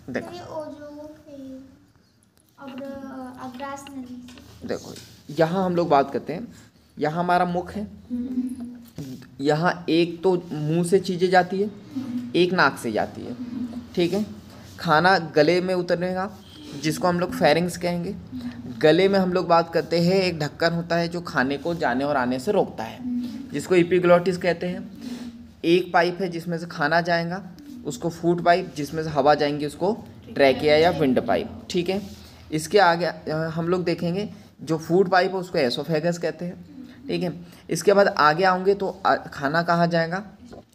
देखो देखो यहाँ हम लोग बात करते हैं, यहाँ हमारा मुख है, यहाँ एक तो मुंह से चीज़ें जाती है, एक नाक से जाती है। ठीक है, खाना गले में उतरने का जिसको हम लोग फेरिंग्स कहेंगे। गले में हम लोग बात करते हैं, एक ढक्कन होता है जो खाने को जाने और आने से रोकता है, जिसको एपिग्लॉटिस कहते हैं। एक पाइप है जिसमें से खाना जाएगा, उसको फूड पाइप, जिसमें से हवा जाएंगी उसको ट्रैकिया या विंड पाइप। ठीक है, इसके आगे हम लोग देखेंगे जो फूड पाइप है उसको एसोफेगस कहते हैं। ठीक है, इसके बाद आगे आऊँगे तो खाना कहाँ जाएगा,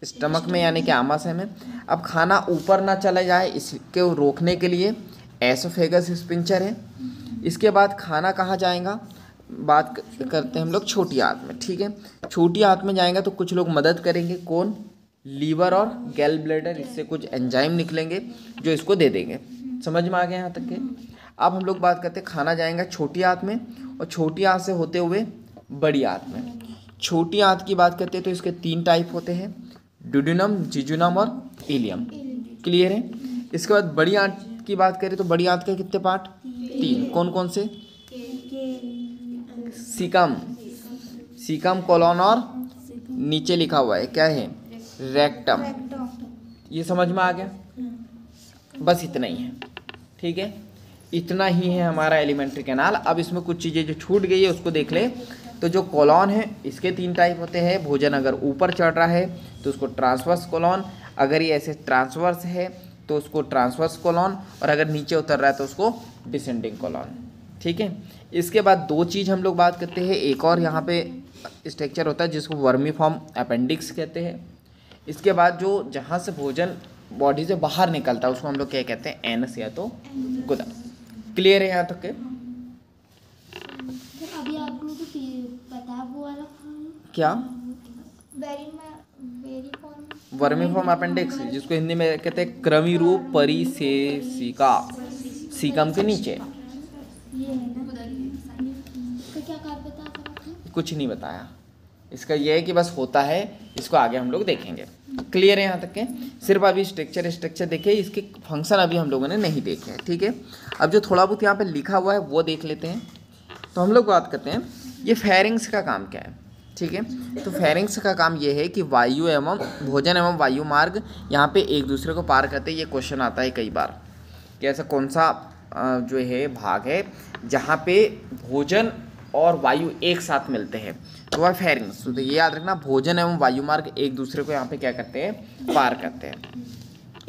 स्टमक में यानी कि आमाशय में। अब खाना ऊपर ना चला जाए इसके रोकने के लिए एसोफेगस स्पिंचर है। इसके बाद खाना कहाँ जाएगा, बात करते हैं हम लोग छोटी आंत में, ठीक है। छोटी आंत में जाएंगे तो कुछ लोग मदद करेंगे, कौन? लीवर और गैल ब्लैडर, इससे कुछ एंजाइम निकलेंगे जो इसको दे देंगे। समझ में आ गया यहाँ तक के? अब हम लोग बात करते हैं खाना जाएगा छोटी आंत में और छोटी आंत से होते हुए बड़ी आंत में। छोटी आंत की बात करते हैं तो इसके 3 टाइप होते हैं, ड्यूडेनम, जिजुनम और इलियम। क्लियर है? इसके बाद बड़ी आंत की बात करें तो बड़ी आंत के कितने पार्ट? 3। कौन कौन से? सीकम, सीकम, कोलन और नीचे लिखा हुआ है क्या है? रेक्टम। ये समझ में आ गया? बस इतना ही है, ठीक है। इतना ही है हमारा एलिमेंट्री कैनाल। अब इसमें कुछ चीज़ें जो छूट गई है उसको देख ले। तो जो कोलन है इसके 3 टाइप होते हैं। भोजन अगर ऊपर चढ़ रहा है तो उसको ट्रांसवर्स कोलन, अगर ये ऐसे ट्रांसवर्स है तो उसको ट्रांसवर्स कोलन, और अगर नीचे उतर रहा है तो उसको डिसेंडिंग कोलन, ठीक है। इसके बाद 2 चीज़ हम लोग बात करते हैं। एक और यहाँ पे स्ट्रक्चर होता है जिसको वर्मीफॉर्म अपेंडिक्स कहते हैं। इसके बाद जो जहाँ से भोजन बॉडी से बाहर निकलता है उसको हम लोग क्या कहते हैं? एनस या तो गुदा। क्लियर है यहाँ तक के? अभी आपको तो पता वो वाला खाना क्या? वर्मीफॉर्म अपेंडिक्स, जिसको हिंदी में कहते हैं कृमि रूप परिसेशिका, सीकम के नीचे। ये है ना, तो क्या कार्य बता आपने? कुछ नहीं बताया। इसका ये है कि बस होता है, इसको आगे हम लोग देखेंगे। क्लियर है यहाँ तक के? सिर्फ अभी स्ट्रक्चर देखे, इसके फंक्शन अभी हम लोगों ने नहीं देखे हैं, ठीक है। अब जो थोड़ा बहुत यहाँ पे लिखा हुआ है वो देख लेते हैं। तो हम लोग बात करते हैं ये फेरिंग्स का काम क्या है, ठीक है। तो फेरिंग्स का काम ये है कि वायु एवं भोजन एवं वायु मार्ग यहाँ पे एक दूसरे को पार करते हैं। ये क्वेश्चन आता है कई बार कि ऐसा कौन सा जो है भाग है जहाँ पे भोजन और वायु एक साथ मिलते हैं, तो वह फेरिंग्स। तो ये याद रखना, भोजन एवं वायु मार्ग एक दूसरे को यहाँ पे क्या करते हैं? पार करते हैं।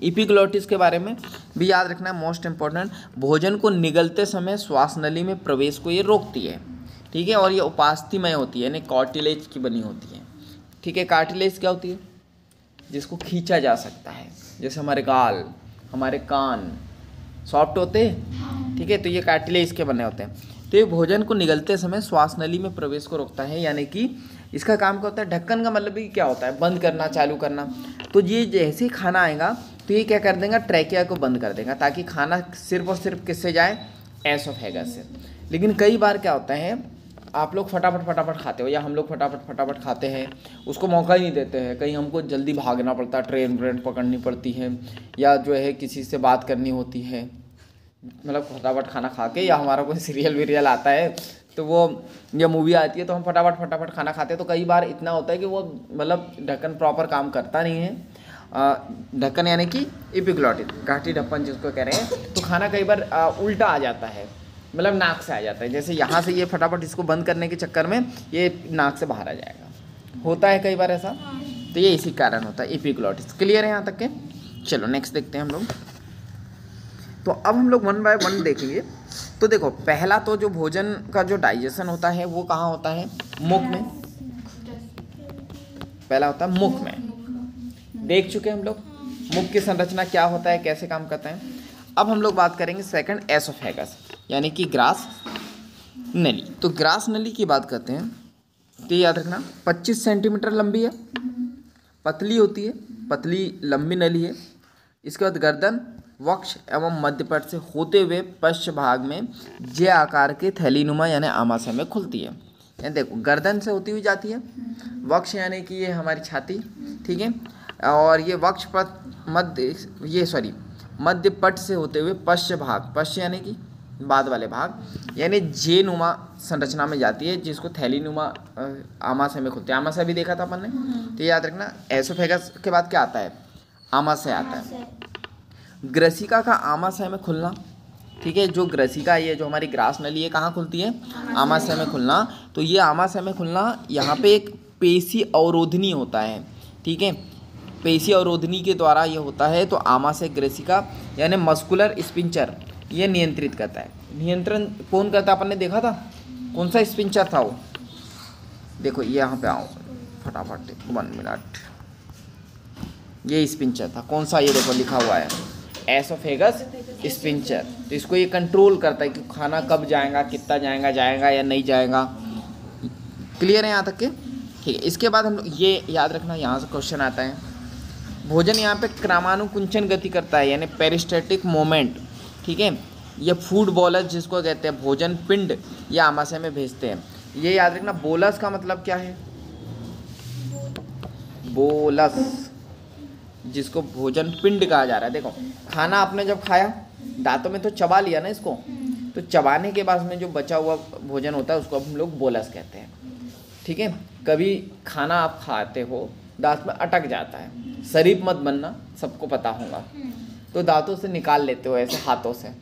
इपिग्लोटिस के बारे में भी याद रखना है, मोस्ट इंपॉर्टेंट। भोजन को निगलते समय श्वास नली में प्रवेश को ये रोकती है, ठीक है। और ये उपास्थीमय होती है, यानी कार्टिलेज की बनी होती है, ठीक है। कार्टिलेज क्या होती है? जिसको खींचा जा सकता है, जैसे हमारे गाल, हमारे कान सॉफ्ट होते हैं, ठीक है। तो ये कार्टिलेज के बने होते हैं। तो ये भोजन को निगलते समय श्वास नली में प्रवेश को रोकता है, यानी कि इसका काम क्या होता है? ढक्कन का मतलब भी क्या होता है? बंद करना, चालू करना। तो ये जैसे ही खाना आएगा तो ये क्या कर देगा? ट्रैकिया को बंद कर देगा, ताकि खाना सिर्फ और सिर्फ किससे जाए? एसोफेगस से। लेकिन कई बार क्या होता है, आप लोग फटाफट खाते हो, या हम लोग फटाफट खाते हैं, उसको मौका ही नहीं देते हैं। कहीं हमको जल्दी भागना पड़ता है, ट्रेन पकड़नी पड़ती है, या जो है किसी से बात करनी होती है, मतलब फटाफट खाना खा के, या हमारा कोई सीरियल वीरियल आता है तो वो या मूवी आती है तो हम फटाफट खाना खाते हैं। तो कई बार इतना होता है कि वो मतलब ढक्कन प्रॉपर काम करता नहीं है। ढक्कन यानी कि इपिग्लोटिस, घाटी ढक्कन जिसको कह रहे हैं। तो खाना कई बार उल्टा आ जाता है, मतलब नाक से आ जाता है। जैसे यहाँ से ये फटाफट इसको बंद करने के चक्कर में ये नाक से बाहर आ जाएगा, होता है कई बार ऐसा। तो ये इसी कारण होता है एपिग्लोटिस। क्लियर है यहाँ तक के? चलो नेक्स्ट देखते हैं हम लोग। तो अब हम लोग 1 बाय 1 देखेंगे। तो देखो, पहला तो जो भोजन का जो डाइजेशन होता है वो कहाँ होता है? मुख में। पहला होता है मुख में, देख चुके हम लोग मुख की संरचना क्या होता है, कैसे काम करता है। अब हम लोग बात करेंगे सेकंड, एसोफेगस, यानी कि ग्रास नली। तो ग्रास नली की बात करते हैं तो याद रखना 25 सेंटीमीटर लंबी है, पतली होती है, पतली लंबी नली है। इसके बाद गर्दन, वक्ष एवं मध्यपट से होते हुए पश्च भाग में जे आकार के थैलीनुमा यानी आमाशय में खुलती है। यानी देखो, गर्दन से होती हुई जाती है, वक्ष यानी कि ये हमारी छाती, ठीक है। और ये वक्ष पट मध्य पट से होते हुए पश्च भाग, पश्च यानी कि बाद वाले भाग, यानी जे नुमा संरचना में जाती है, जिसको थैलीनुमा आमाशय में खुलती है। आमाशय भी देखा था अपन ने, तो याद रखना एसोफेगस के बाद क्या आता है? आमाशय आता है। ग्रसिका का आमाशय में खुलना, ठीक है। जो ग्रसिका ये जो हमारी ग्रास नली है कहाँ खुलती है? आमाशय में खुलना। तो ये आमाशय में खुलना, यहाँ पे एक पेशी अवरोधनी होता है, ठीक है। पेशी अवरोधनी के द्वारा ये होता है। तो आमाशय ग्रसिका यानी मस्कुलर स्पिंचर ये नियंत्रित करता है। नियंत्रण कौन करता है? अपन ने देखा था कौन सा स्पिंचर था वो। देखो ये यहाँ पे आओ फटाफट, 1 मिनट। ये स्पिंचर था, कौन सा? ये देखो लिखा हुआ है एसोफेगस स्पिंचर। तो इसको ये कंट्रोल करता है कि खाना कब जाएगा, कितना जाएगा या नहीं जाएगा। क्लियर है यहाँ तक के? ठीक है, इसके बाद हम लोग ये याद रखना, यहाँ से क्वेश्चन आता है, भोजन यहाँ पे क्रमानुकुंचन गति करता है, यानी पेरिस्टेटिक मोमेंट, ठीक है। ये फूड बॉलस जिसको कहते हैं, भोजन पिंड या आमाशय में भेजते हैं। ये याद रखना, बोलस का मतलब क्या है? बोलस, जिसको भोजन पिंड कहा जा रहा है। देखो, खाना आपने जब खाया, दांतों में तो चबा लिया ना इसको, तो चबाने के बाद में जो बचा हुआ भोजन होता है उसको हम लोग बोलस कहते हैं, ठीक है। कभी खाना आप खाते हो, दांत में अटक जाता है, शरीफ मत बनना, सबको पता होगा, तो दांतों से निकाल लेते हो ऐसे हाथों से,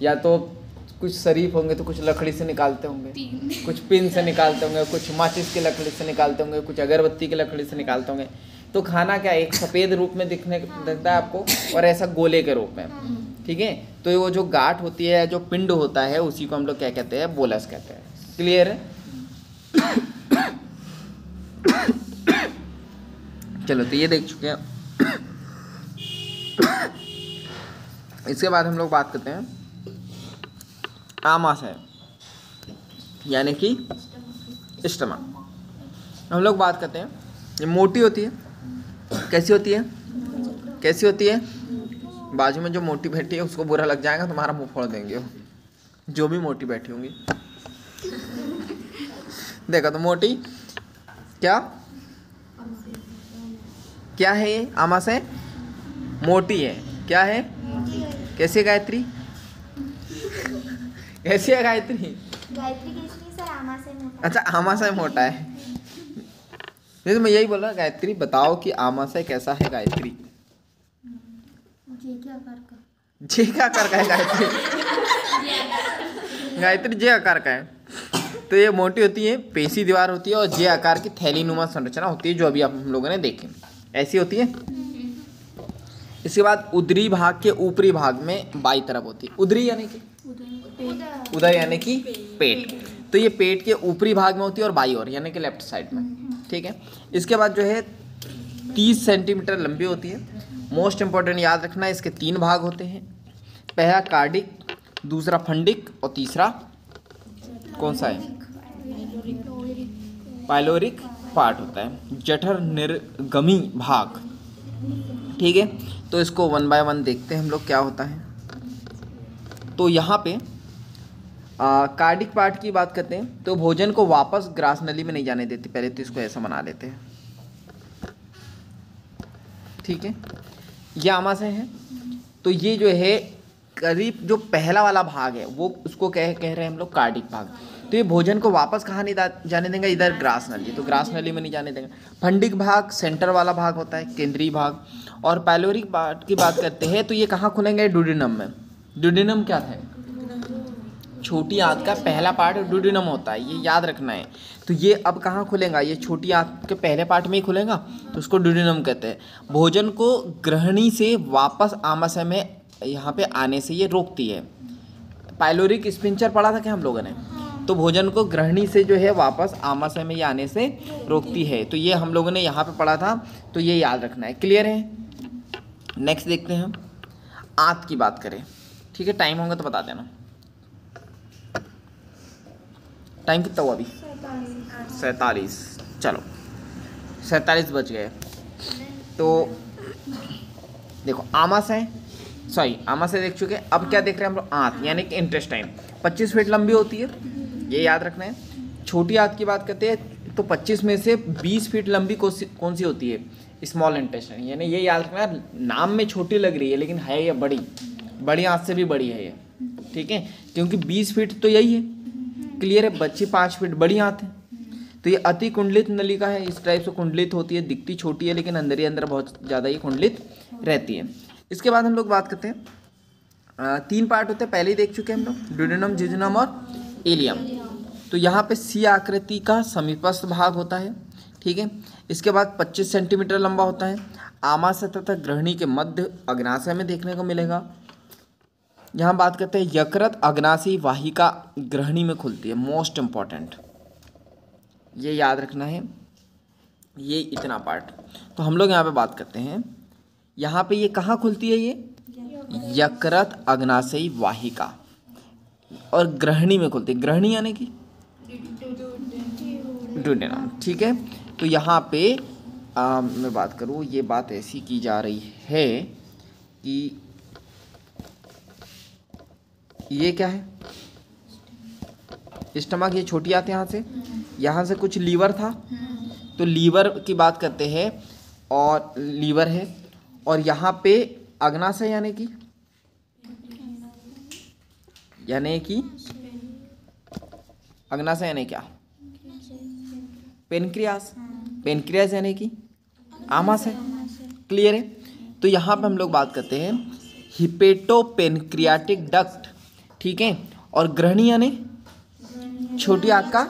या तो कुछ शरीफ होंगे तो कुछ लकड़ी से निकालते होंगे, कुछ पिन से निकालते होंगे, कुछ माचिस की लकड़ी से निकालते होंगे, कुछ अगरबत्ती की लकड़ी से निकालते होंगे। तो खाना क्या एक सफ़ेद रूप में दिखता है आपको, और ऐसा गोले के रूप में, ठीक है। तो वो जो गांठ होती है, जो पिंड होता है, उसी को हम लोग क्या कहते हैं? बोलस कहते हैं। क्लियर है? चलो, तो ये देख चुके हैं। इसके बाद हम लोग बात करते हैं आमाशय, यानी कि स्टमक। हम लोग बात करते हैं, ये मोटी होती है। कैसी होती है? कैसी होती है? बाजू में जो मोटी बैठी है उसको बुरा लग जाएगा, तुम्हारा मुंह फोड़ देंगे वो, जो भी मोटी बैठी होंगी। देखो तो मोटी क्या क्या है? ये आमाशय मोटी है। क्या है? कैसी है गायत्री? कैसी है गायत्री? गायत्री कैसी सर? आमाशय मोटा। अच्छा, आमाशय मोटा है। नहीं तो मैं यही बोल रहा, गायत्री बताओ कि आमाशय कैसा है गायत्री? जे के आकार का। जे का आकार का है गायत्री? गायत्री जे आकार का है। तो ये मोटी होती है, पेशी दीवार होती है, और जे आकार की थैलीनुमा संरचना होती है, जो अभी आप हम लोगों ने देखी, ऐसी होती है। इसके बाद उदरी भाग के ऊपरी भाग में बाई तरफ होती है। उदरी यानी कि उदर, यानी कि पेट। तो ये पेट के ऊपरी भाग में होती है, और बाई ओर यानी कि लेफ्ट साइड में, ठीक है। इसके बाद जो है 30 सेंटीमीटर लंबी होती है। मोस्ट इंपॉर्टेंट याद रखना, इसके 3 भाग होते हैं। पहला कार्डिक, दूसरा फंडिक, और तीसरा कौन सा है? पाइलोरिक पार्ट होता है, जठर निर्गमी भाग, ठीक है। तो इसको 1 बाय 1 देखते हैं हम लोग क्या होता है। तो यहाँ पे कार्डिक पार्ट की बात करते हैं, तो भोजन को वापस ग्रास नली में नहीं जाने देती, पहले तो इसको ऐसा बना लेते हैं, ठीक है। ये आमाशय है। तो ये जो है करीब जो पहला वाला भाग है, वो उसको कह रहे हैं हम लोग कार्डिक भाग। तो ये भोजन को वापस कहाँ नहीं जाने देंगे? इधर ग्रास नली, तो ग्रास नली में नहीं जाने देंगे। फंडिक भाग सेंटर वाला भाग होता है, केंद्रीय भाग। और पाइलोरिक पार्ट की बात करते हैं, तो ये कहाँ खुलेंगे? ड्यूडेनम में। ड्यूडेनम क्या था? छोटी आंत का पहला पार्ट ड्यूडेनम होता है, ये याद रखना है। तो ये अब कहाँ खुलेगा? ये छोटी आंत के पहले पार्ट में ही खुलेगा, तो उसको ड्यूडेनम कहते हैं। भोजन को ग्रहणी से वापस आमाशय में यहाँ पे आने से ये रोकती है। पाइलोरिक स्पिंचर पढ़ा था क्या हम लोगों ने? तो भोजन को ग्रहणी से जो है वापस आमाशय में ये आने से रोकती है। तो ये हम लोगों ने यहाँ पे पढ़ा था, तो ये याद रखना है। क्लियर है? नेक्स्ट देखते हैं हम, आंत की बात करें, ठीक है। टाइम होगा तो बता देना। टाइम कितना हुआ अभी? 47। चलो 47 बज गए। तो देखो आमाशय देख चुके। अब क्या देख रहे हैं हम लोग? आंत, यानी कि इंटेस्टाइन। 25 फीट लंबी होती है, ये याद रखना है। छोटी आंत की बात करते हैं, तो 25 में से 20 फीट लंबी कौन सी होती है? Small intestine. यानी ये याद रखना है, नाम में छोटी लग रही है लेकिन है ये बड़ी आंत से भी बड़ी है ये, ठीक है। क्योंकि 20 फीट तो यही है, क्लियर है। बच्ची 5 फीट, बड़ी आंत है। तो ये अति कुंडलित नलिका है, इस टाइप से कुंडलित होती है, दिखती छोटी है लेकिन अंदर ही अंदर बहुत ज़्यादा ये कुंडलित रहती है। इसके बाद हम लोग बात करते हैं, 3 पार्ट होते हैं, पहले ही देख चुके हैं हम लोग, ड्यूडेनम, जिजोनम और इलियम। तो यहाँ पे सी आकृति का समीपस्थ भाग होता है, ठीक है। इसके बाद 25 सेंटीमीटर लंबा होता है। आमाशय तथा ग्रहणी के मध्य अग्नाशय में देखने को मिलेगा। यहाँ बात करते हैं यकृत अग्नाशयी वाहिका ग्रहणी में खुलती है, मोस्ट इम्पॉर्टेंट, ये याद रखना है, ये इतना पार्ट। तो हम लोग यहाँ पे बात करते हैं, यहाँ पे ये कहाँ खुलती है? ये यकृत अग्नाशयी वाहिका, और ग्रहणी में खुलती है। ग्रहणी यानी कि ड्यूडेनम। ठीक है, तो यहाँ पे मैं बात करूँ, ये बात ऐसी की जा रही है कि ये क्या है, स्टमक, ये छोटी आते यहाँ से कुछ लीवर था, तो लीवर की बात करते हैं और लीवर है, और यहाँ पे अग्नाशय यानी कि अग्नाशय यानी क्या, पेनक्रियास, पेनक्रियास यानी कि आमाशय। क्लियर है, तो यहाँ पे हम लोग बात करते हैं हिपेटोपेनक्रियाटिक डक्ट। ठीक है, और ग्रहणी यानी छोटी आंत का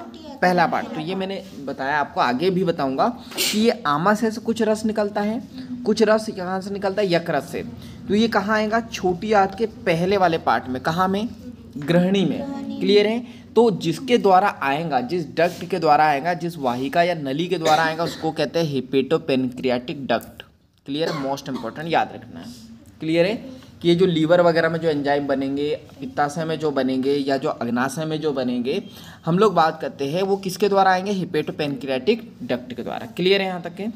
पहला पार्ट। तो ये मैंने बताया, आपको आगे भी बताऊंगा कि ये आमाशय से कुछ रस निकलता है, कुछ रस यहाँ से निकलता है यकृत से। तो ये कहाँ आएगा, छोटी आंत के पहले वाले पार्ट में, कहाँ में, ग्रहणी में। क्लियर है, तो जिसके द्वारा आएगा, जिस डक्ट के द्वारा आएगा, जिस वाहिका या नली के द्वारा आएगा, उसको कहते हैं हिपेटोपेनक्रियाटिक डक्ट। क्लियर है, मोस्ट इंपॉर्टेंट याद रखना है। क्लियर है कि ये जो लीवर वगैरह में जो एंजाइम बनेंगे, पित्ताशय में जो बनेंगे, या जो अग्नाशय में जो बनेंगे, हम लोग बात करते हैं वो किसके द्वारा आएंगे, हिपेटोपेनक्रियाटिक डक्ट के द्वारा। क्लियर है यहाँ तक के।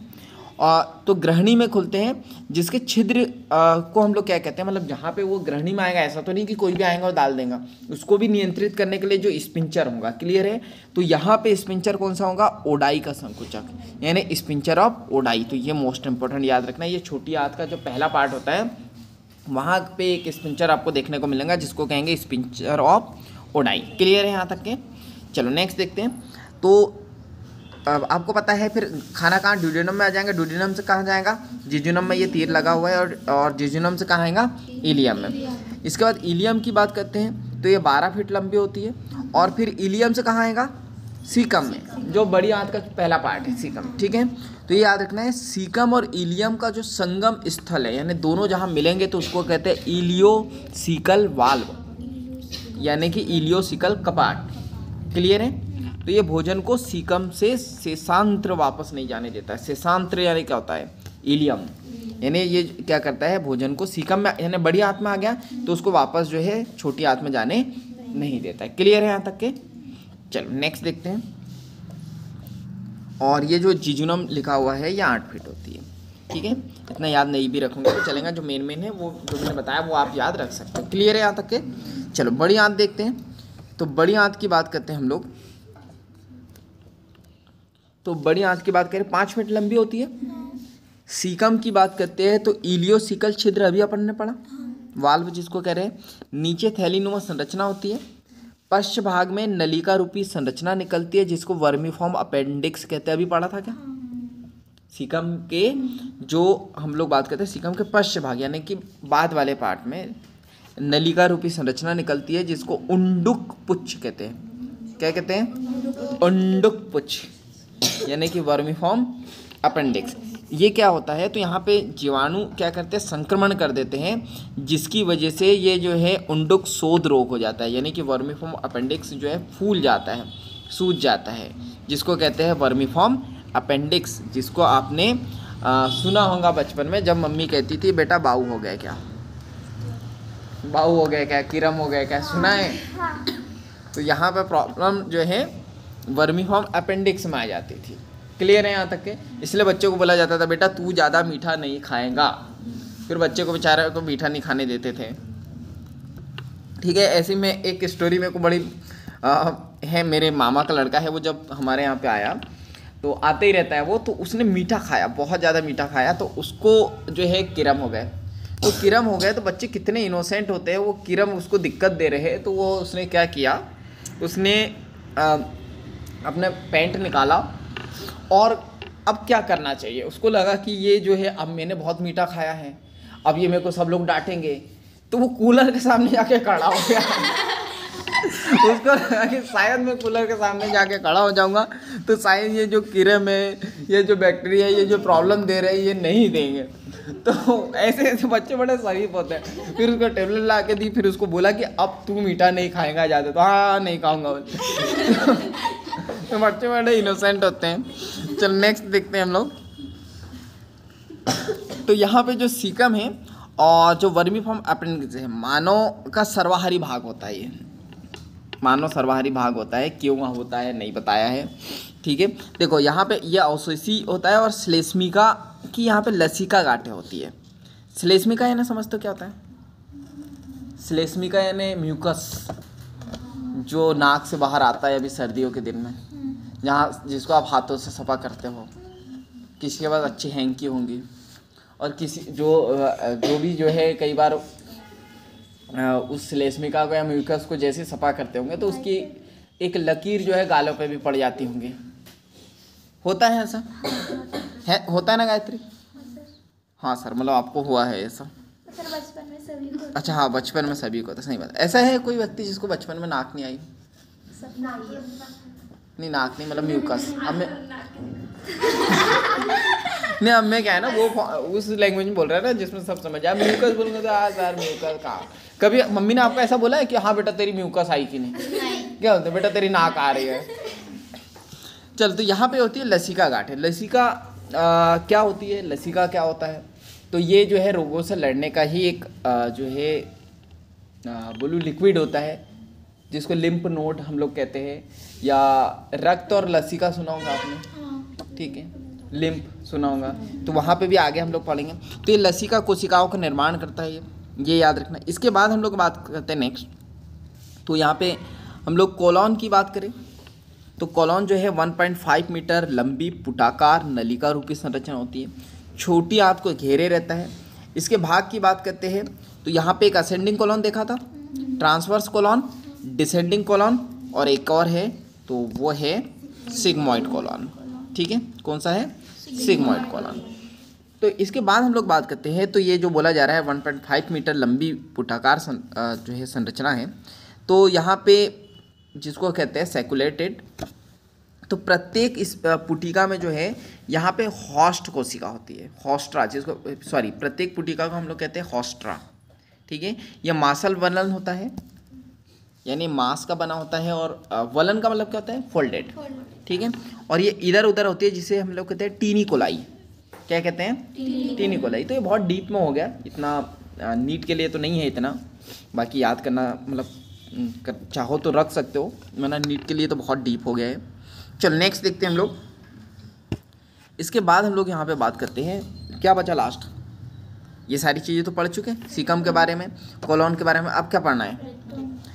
और तो ग्रहणी में खुलते हैं, जिसके छिद्र को हम लोग क्या कहते हैं, मतलब जहाँ पे वो ग्रहणी में आएगा, ऐसा तो नहीं कि कोई भी आएगा और डाल देगा, उसको भी नियंत्रित करने के लिए जो स्पिंचर होगा। क्लियर है, तो यहाँ पे स्पिंचर कौन सा होगा, ओडाई का संकुचक, यानी स्पिंचर ऑफ ओडाई। तो ये मोस्ट इंपॉर्टेंट याद रखना है। ये छोटी आंत का जो पहला पार्ट होता है, वहाँ पे एक स्पिंचर आपको देखने को मिलेगा, जिसको कहेंगे स्पिंचर ऑफ ओडाई। क्लियर है यहाँ तक के। चलो नेक्स्ट देखते हैं। तो अब आपको पता है फिर खाना कहाँ, ड्यूडेनम में आ जाएगा। ड्यूडेनम से कहाँ जाएगा, जिजुनम में, ये तीर लगा हुआ है, और जिजुनम से कहाँ आएगा, इलियम में। इसके बाद इलियम की बात करते हैं, तो ये 12 फीट लंबी होती है, और फिर इलियम से कहाँ आएगा, सीकम में, जो बड़ी आंत का पहला पार्ट है, सीकम। ठीक है, तो ये याद रखना है, सीकम और इलियम का जो संगम स्थल है, यानी दोनों जहाँ मिलेंगे, तो उसको कहते हैं इलियोसिकल वाल्व, यानी कि इलियोसिकल कपाट। क्लियर है, तो ये भोजन को सीकम से शेषांत्र वापस नहीं जाने देता है। शेषांत्र यानी क्या होता है, इलियम, यानी ये क्या करता है, भोजन को सीकम में, यानी बड़ी आंत में आ गया तो उसको वापस जो है छोटी आंत में जाने नहीं देता है। क्लियर है यहाँ तक के। चलो नेक्स्ट देखते हैं। और ये जो जिजुनम लिखा हुआ है, ये 8 फीट होती है। ठीक है, इतना याद नहीं भी रखूँगा तो चलेगा, जो मेन है वो जो मैंने बताया वो आप याद रख सकते हो। क्लियर है यहाँ तक के। चलो बड़ी आंत देखते हैं। तो बड़ी आंत की बात करते हैं हम लोग, तो बड़ी आंत की बात करें 5 फीट लंबी होती है। सीकम की बात करते हैं तो इलियोसिकल छिद्र अभी अपन ने पढ़ा, वाल्व जिसको कह रहे हैं। नीचे थैलीनुमा संरचना होती है, पश्च भाग में नलिका रूपी संरचना निकलती है, जिसको वर्मीफॉर्म अपेंडिक्स कहते हैं। अभी पढ़ा था क्या, सीकम के जो हम लोग बात करते हैं, सीकम के पश्च भाग यानी कि बाद वाले पार्ट में नलिका रूपी संरचना निकलती है, जिसको उंडुक पुच्छ कहते हैं। क्या कहते हैं, उंडुक पुच्छ, यानी कि वर्मीफॉर्म अपेंडिक्स। ये क्या होता है, तो यहाँ पे जीवाणु क्या करते हैं, संक्रमण कर देते हैं, जिसकी वजह से ये जो है उंडुक शोध रोग हो जाता है, यानी कि वर्मीफॉर्म अपेंडिक्स जो है फूल जाता है, सूज जाता है, जिसको कहते हैं वर्मीफॉर्म अपेंडिक्स। जिसको आपने सुना होगा बचपन में, जब मम्मी कहती थी बेटा बाऊ हो गया क्या, बाऊ हो गया क्या, किरम हो गया क्या, सुना है। तो यहाँ पे प्रॉब्लम जो है वर्मीफॉर्म अपेंडिक्स में आ जाती थी। क्लियर है यहाँ तक के। इसलिए बच्चों को बोला जाता था बेटा तू ज़्यादा मीठा नहीं खाएगा, फिर बच्चे को बेचारे को मीठा नहीं खाने देते थे। ठीक है, ऐसे में एक स्टोरी मेरे को बड़ी है, मेरे मामा का लड़का है, वो जब हमारे यहाँ पे आया तो आते ही रहता है वो, तो उसने मीठा खाया, बहुत ज़्यादा मीठा खाया, तो उसको जो है किरम हो गए। तो किरम हो गए तो बच्चे कितने इनोसेंट होते हैं, वो किरम उसको दिक्कत दे रहे हैं, तो वो उसने क्या किया, उसने अपने पैंट निकाला, और अब क्या करना चाहिए, उसको लगा कि ये जो है अब मैंने बहुत मीठा खाया है, अब ये मेरे को सब लोग डांटेंगे, तो वो कूलर के सामने जाके खड़ा हो गया। उसको लगा कि शायद मैं कूलर के सामने जाके खड़ा हो जाऊंगा तो शायद ये जो कीड़े में ये जो बैक्टीरिया ये जो प्रॉब्लम दे रहे हैं ये नहीं देंगे। तो ऐसे ऐसे बच्चे बड़े शरीफ होते हैं। फिर उसको टेबलेट ला के दी, फिर उसको बोला कि अब तू मीठा नहीं खाएगा ज़्यादा, तो हाँ नहीं खाऊंगा। तो बच्चे बड़े इनोसेंट होते हैं। चल नेक्स्ट देखते हैं हम लोग। तो यहाँ पे जो सीकम है और जो वर्मीफॉर्म अपेंडिक्स है, मानव का सर्वाहारी भाग होता है ये। मानव सर्वहारी भाग होता है, क्यों होता है नहीं बताया है। ठीक है, देखो यहाँ पे ये अवशोषी होता है और श्लेष्मिका की यहाँ पे लसिका गांठें होती है। श्लेष्मिका यानी समझते हो क्या होता है? श्लेष्मिका यानी म्यूकस जो नाक से बाहर आता है अभी सर्दियों के दिन में, जहाँ जिसको आप हाथों से सफा करते हो। किसी के पास अच्छी हैंकी होंगी और किसी जो भी जो है कई बार उस श्लेष्मिका को या म्यूकस को जैसे सफा करते होंगे तो उसकी एक लकीर जो है गालों पे भी पड़ जाती होंगी। होता है ऐसा? है, होता है ना गायत्री? हाँ सर, मतलब आपको हुआ है ऐसा? सर बचपन में सभी को। अच्छा हाँ, बचपन में सभी को, तो सही बात। ऐसा है कोई व्यक्ति जिसको बचपन में नाक नहीं आई? नहीं, नाक नहीं मतलब म्यूकस। अब मैं नहीं, अब मैं क्या है ना वो उस लैंग्वेज में बोल रहा है ना जिसमें सब समझ आए। म्यूकस बोलूँगा तो यार म्यूकस कहाँ। कभी मम्मी ने आपको ऐसा बोला है कि हाँ बेटा तेरी म्यूकस आई कि नहीं? क्या बोलते बेटा तेरी नाक आ रही है। चल, तो यहाँ पे होती है लसिका गांठें। लसिका क्या होती है? लसिका क्या होता है? तो ये जो है रोगों से लड़ने का ही एक जो है बोलूँ लिक्विड होता है जिसको लिम्फ नोड हम लोग कहते हैं, या रक्त और लसिका सुना होगा आपने, ठीक है, लिम्फ सुना होगा, तो वहाँ पे भी आगे हम लोग पढ़ेंगे। तो ये लसिका कोशिकाओं का निर्माण करता है, ये याद रखना। इसके बाद हम लोग बात करते हैं नेक्स्ट, तो यहाँ पे हम लोग कोलॉन की बात करें तो कोलॉन जो है 1.5 मीटर लंबी पुटाकार नलिका रूपी संरचना होती है, छोटी आंत को घेरे रहता है। इसके भाग की बात करते हैं तो यहाँ पे एक असेंडिंग कोलॉन देखा था, ट्रांसवर्स कोलॉन, डिसेंडिंग कोलॉन और एक और है तो वो है सिग्मोइड कोलॉन। ठीक है, कौन सा है? Sigmoid colon. तो इसके बाद हम लोग बात करते हैं, तो ये जो बोला जा रहा है 1.5 मीटर लंबी पुटाकार जो है संरचना है, तो यहाँ पे जिसको कहते हैं सैकुलेटेड, तो प्रत्येक इस पुटिका में जो है यहाँ पे होस्ट कोशिका होती है, होस्ट्रा, जिसको प्रत्येक पुटिका को हम लोग कहते हैं होस्ट्रा। ठीक है, यह मांसल वलन होता है, यानी मांस का बना होता है, और वलन का मतलब क्या होता है? फोल्डेड। ठीक है, और ये इधर उधर होती है जिसे हम लोग कहते हैं टीनी कोलाई। क्या कहते हैं? Tiny coli. तो ये बहुत डीप में हो गया, इतना नीट के लिए तो नहीं है इतना, बाकी याद करना मतलब चाहो तो रख सकते हो, वरना नीट के लिए तो बहुत डीप हो गया है। चल नेक्स्ट देखते हैं हम लोग। इसके बाद हम लोग यहाँ पे बात करते हैं, क्या बचा लास्ट? ये सारी चीज़ें तो पढ़ चुके हैं, सीकम के बारे में, कोलॉन के बारे में। अब क्या पढ़ना है?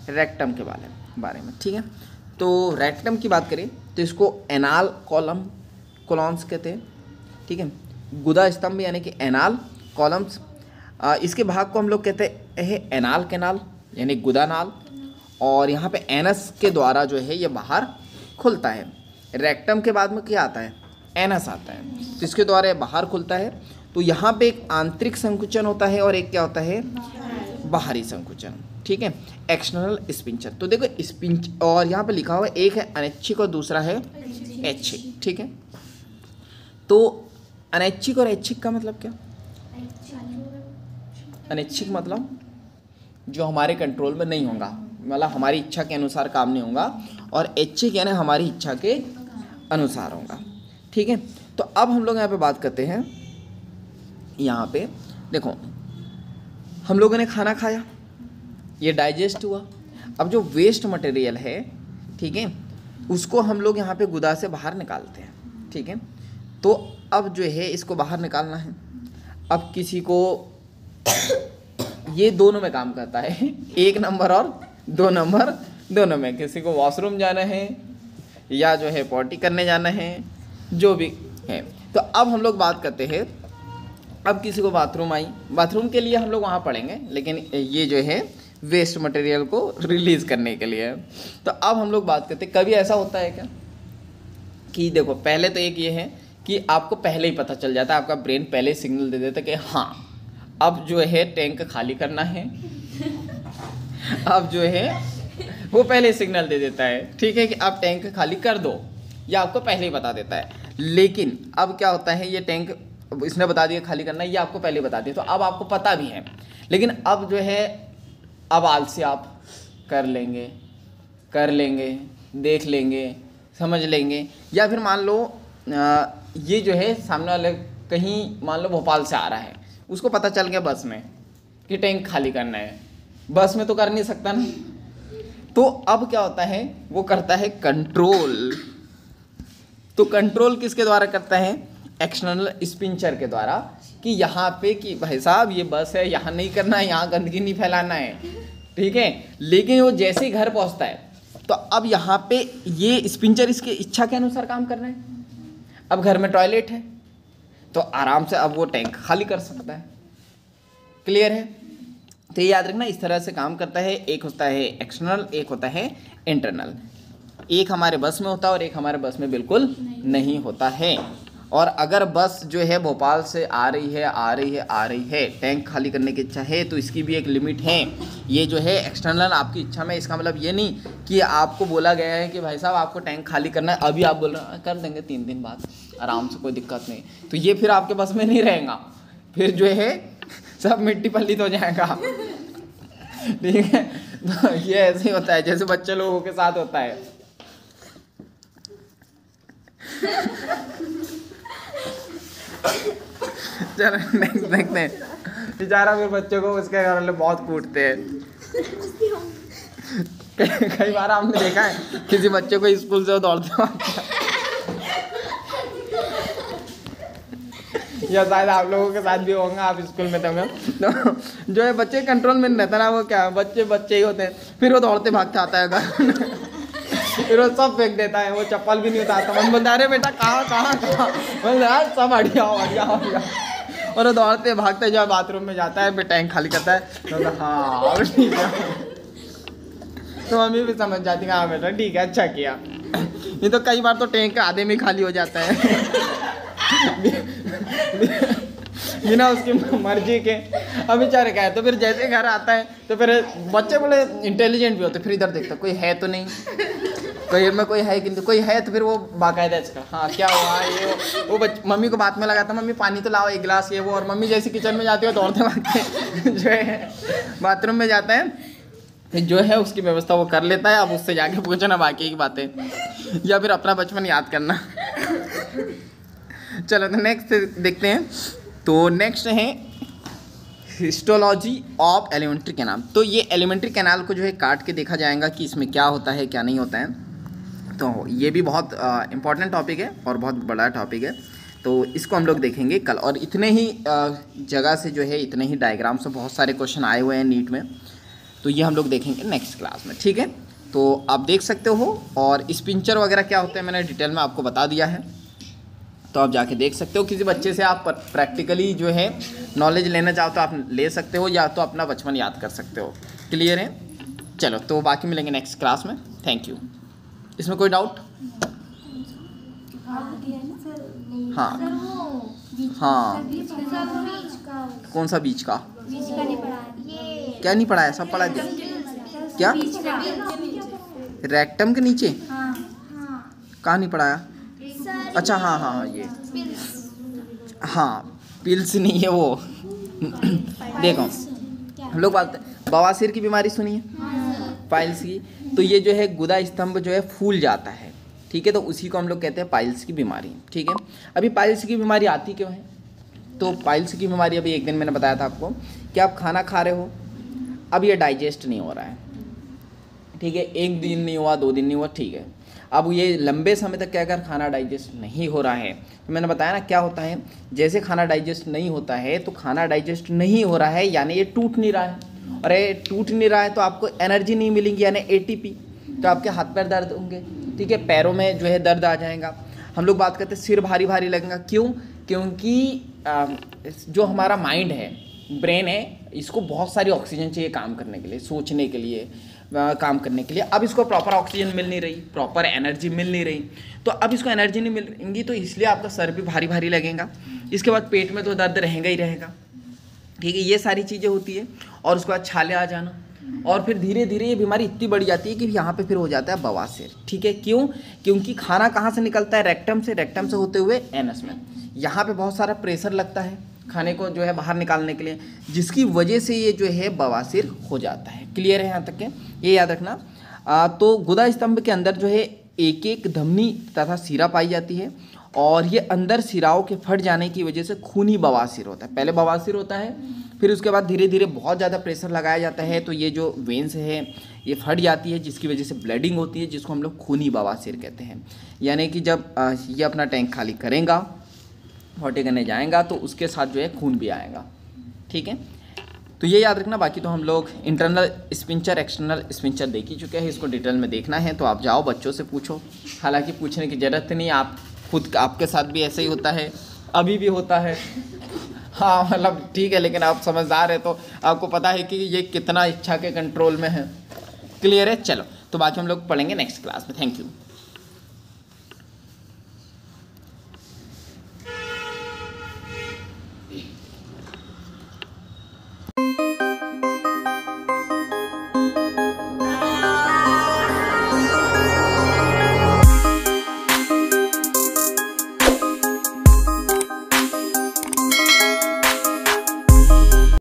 रेक्टम के बारे में। ठीक है, तो रेक्टम की बात करें तो इसको एनाल कोलॉन्स कहते हैं। ठीक है, गुदा स्तंभ यानी कि एनाल कॉलम्स। इसके भाग को हम लोग कहते हैं एनाल कैनाल यानी गुदा नाल, और यहाँ पे एनस के द्वारा जो है ये बाहर खुलता है। रेक्टम के बाद में क्या आता है? एनस आता है, तो इसके द्वारा ये बाहर खुलता है। तो यहाँ पे एक आंतरिक संकुचन होता है और एक क्या होता है? बाहरी संकुचन। ठीक है, एक्सटर्नल स्पिंचर। तो देखो स्पिंच, और यहाँ पे लिखा हुआ है एक है अनैच्छिक और दूसरा है ऐच्छिक। ठीक है, तो अनैच्छिक और ऐच्छिक का मतलब क्या? अनैच्छिक मतलब जो हमारे कंट्रोल में नहीं होगा, मतलब हमारी इच्छा के अनुसार काम नहीं होगा, और ऐच्छिक यानी हमारी इच्छा के अनुसार होगा। ठीक है, तो अब हम लोग यहाँ पे बात करते हैं। यहाँ पे देखो हम लोगों ने खाना खाया, ये डाइजेस्ट हुआ। अब जो वेस्ट मटेरियल है, ठीक है, उसको हम लोग यहाँ पे गुदा से बाहर निकालते हैं। ठीक है, तो अब जो है इसको बाहर निकालना है। अब किसी को ये दोनों में काम करता है, 1 नंबर और 2 नंबर दोनों में। किसी को वॉशरूम जाना है या जो है पॉटी करने जाना है, जो भी है। तो अब हम लोग बात करते हैं, अब किसी को बाथरूम आई, बाथरूम के लिए हम लोग वहाँ पढ़ेंगे, लेकिन ये जो है वेस्ट मटेरियल को रिलीज़ करने के लिए। तो अब हम लोग बात करते हैं, कभी ऐसा होता है क्या कि देखो पहले तो एक ये है कि आपको पहले ही पता चल जाता है, आपका ब्रेन पहले ही सिग्नल दे देता है कि हाँ अब जो है टैंक खाली करना है, अब जो है वो पहले सिग्नल दे देता है, ठीक है, कि आप टैंक खाली कर दो, या आपको पहले ही बता देता है। लेकिन अब क्या होता है, ये टैंक इसने बता दिया खाली करना है, ये आपको पहले बता दिया, तो अब आपको पता भी है। लेकिन अब जो है अब आलसी आप कर लेंगे, देख लेंगे, समझ लेंगे, या फिर मान लो ये जो है सामने वाले कहीं मान लो भोपाल से आ रहा है, उसको पता चल गया बस में कि टैंक खाली करना है, बस में तो कर नहीं सकता ना, तो अब क्या होता है, वो करता है कंट्रोल। तो कंट्रोल किसके द्वारा करता है, एक्सटर्नल स्पिंचर के द्वारा, कि यहाँ पे कि भाई साहब ये बस है, यहाँ नहीं करना है, यहाँ गंदगी नहीं फैलाना है, ठीक है। लेकिन वो जैसे ही घर पहुँचता है तो अब यहाँ पे ये स्पिंचर इसके इच्छा के अनुसार काम कर रहे हैं। अब घर में टॉयलेट है तो आराम से अब वो टैंक खाली कर सकता है। क्लियर है? तो ये याद रखना, इस तरह से काम करता है। एक होता है एक्सटर्नल, एक होता है इंटरनल। एक हमारे बस में होता है और एक हमारे बस में बिल्कुल नहीं होता है। और अगर बस जो है भोपाल से आ रही है, टैंक खाली करने की इच्छा है, तो इसकी भी एक लिमिट है। ये जो है एक्सटर्नल आपकी इच्छा में, इसका मतलब ये नहीं कि आपको बोला गया है कि भाई साहब आपको टैंक खाली करना है, अभी आप बोल रहे हैं कर देंगे 3 दिन बाद आराम से, कोई दिक्कत नहीं, तो ये फिर आपके बस में नहीं रहेगा, फिर जो है सब मिट्टी पल्लित हो जाएगा। ठीक है, तो ये ऐसे ही होता है जैसे बच्चे लोगों के साथ होता है। चलो नेक्स्ट देखते हैं। बेचारा फिर बच्चों को उसके घर वाले बहुत कूटते हैं। कई बार आपने देखा है किसी बच्चे को स्कूल से दौड़ते या शायद आप लोगों के साथ भी होंगे, आप स्कूल में तो जो है बच्चे कंट्रोल में नहीं रहता ना, वो क्या बच्चे ही होते हैं, फिर वो दौड़ते भागते आता है घर, फिर वो सब फेंक देता है, वो चप्पल भी नहीं उतारता। मन बोलता अरे बेटा कहाँ यार सब हटिया और वो दौड़ते भागते जब बाथरूम में जाता है, फिर टैंक खाली करता है तो हाँ ठीक है, तो मम्मी भी समझ जाती है हाँ बेटा ठीक है अच्छा किया। नहीं तो कई बार तो टैंक आधे में खाली हो जाता है बिना उसकी मर्जी के। अब बेचारे क्या है, तो फिर जैसे घर आता है तो फिर बच्चे बड़े इंटेलिजेंट भी होते, फिर इधर देखता कोई है तो नहीं, कोई में कोई है, किंतु कोई है तो फिर वो बाकायदा इसका हाँ क्या हुआ ये वो मम्मी को बात में लगाता, मम्मी पानी तो लाओ 1 गिलास ये वो, और मम्मी जैसे किचन में जाती है दौड़ते भागते जो है बाथरूम में जाता है, फिर जो है उसकी व्यवस्था वो कर लेता है। अब उससे जाके पूछना बाकी की बातें या फिर अपना बचपन याद करना। चलो तो नेक्स्ट देखते हैं। तो नेक्स्ट है हिस्टोलॉजी ऑफ एलिमेंट्री कैनाल। तो ये एलिमेंट्री कैनाल को जो है काट के देखा जाएगा कि इसमें क्या होता है क्या नहीं होता है। तो ये भी बहुत इम्पॉर्टेंट टॉपिक है और बहुत बड़ा टॉपिक है, तो इसको हम लोग देखेंगे कल। और इतने ही जगह से जो है इतने ही डायग्राम से बहुत सारे क्वेश्चन आए हुए हैं नीट में, तो ये हम लोग देखेंगे नेक्स्ट क्लास में, ठीक है। तो आप देख सकते हो, और स्पिंचर वगैरह क्या होते हैं मैंने डिटेल में आपको बता दिया है, तो आप जाके देख सकते हो। किसी बच्चे से आप प्रैक्टिकली जो है नॉलेज लेना चाहो तो आप ले सकते हो, या तो अपना बचपन याद कर सकते हो। क्लियर है? चलो तो बाकी मिलेंगे नेक्स्ट क्लास में। Thank you. इसमें कोई डाउट? हाँ हाँ, कौन सा बीच का? क्या नहीं पढ़ाया? सब पढ़ा दिया क्या? रेक्टम के नीचे कहाँ नहीं पढ़ाया? अच्छा हाँ हाँ हाँ, ये हाँ पिल्स नहीं है वो। देखो हम लोग बात बवासीर की बीमारी सुनी है, पाइल्स की। तो ये जो है गुदा स्तंभ जो है फूल जाता है, ठीक है, तो उसी को हम लोग कहते हैं पाइल्स की बीमारी, ठीक है। अभी पाइल्स की बीमारी आती क्यों है? तो पाइल्स की बीमारी अभी एक दिन मैंने बताया था आपको कि आप खाना खा रहे हो, अब ये डाइजेस्ट नहीं हो रहा है, ठीक है, 1 दिन नहीं हुआ 2 दिन नहीं हुआ, ठीक है। अब ये लंबे समय तक क्या अगर खाना डाइजेस्ट नहीं हो रहा है, तो मैंने बताया ना क्या होता है, जैसे खाना डाइजेस्ट नहीं होता है तो खाना डाइजेस्ट नहीं हो रहा है यानी ये टूट नहीं रहा है, और ये टूट नहीं रहा है तो आपको एनर्जी नहीं मिलेगी यानी एटीपी, तो आपके हाथ पैर दर्द होंगे, ठीक है, पैरों में जो है दर्द आ जाएगा। हम लोग बात करते हैं सिर भारी भारी लगेगा, क्यों? क्योंकि जो हमारा माइंड है, ब्रेन है, इसको बहुत सारी ऑक्सीजन चाहिए काम करने के लिए, सोचने के लिए, काम करने के लिए। अब इसको प्रॉपर ऑक्सीजन मिल नहीं रही, प्रॉपर एनर्जी मिल नहीं रही, तो अब इसको एनर्जी नहीं मिलेंगी तो इसलिए आपका सर भी भारी भारी लगेगा। इसके बाद पेट में तो दर्द रहेगा ही रहेगा, ठीक है, ये सारी चीज़ें होती है। और उसके बाद छाले आ जाना, और फिर धीरे धीरे ये बीमारी इतनी बढ़ जाती है कि यहाँ पे फिर हो जाता है बवासीर, ठीक है। क्यों? क्योंकि खाना कहाँ से निकलता है? रेक्टम से, रेक्टम से होते हुए एनस में। यहाँ पे बहुत सारा प्रेशर लगता है खाने को जो है बाहर निकालने के लिए, जिसकी वजह से ये जो है बवासीर हो जाता है। क्लियर है यहाँ तक के? ये याद रखना। तो गुदा स्तंभ के अंदर जो है एक एक धमनी तथा सीरा पाई जाती है, और ये अंदर सिराओं के फट जाने की वजह से खूनी बवासीर होता है। पहले बवासीर होता है, फिर उसके बाद धीरे धीरे बहुत ज़्यादा प्रेशर लगाया जाता है तो ये जो वेंस है ये फट जाती है, जिसकी वजह से ब्लीडिंग होती है, जिसको हम लोग खूनी बवासीर कहते हैं। यानी कि जब ये अपना टैंक खाली करेगा, पॉटी करने जाएगा, तो उसके साथ जो है खून भी आएगा। ठीक है, तो ये याद रखना। बाकी तो हम लोग इंटरनल स्पिंचर एक्सटर्नल स्पिंचर देख ही चुके हैं, इसको डिटेल में देखना है तो आप जाओ बच्चों से पूछो। हालांकि पूछने की ज़रूरत नहीं, आप खुद आपके साथ भी ऐसे ही होता है, अभी भी होता है। हाँ मतलब ठीक है, लेकिन आप समझदार है तो आपको पता है कि ये कितना इच्छा के कंट्रोल में है। क्लियर है? चलो, तो बाकी हम लोग पढ़ेंगे नेक्स्ट क्लास में। Thank you.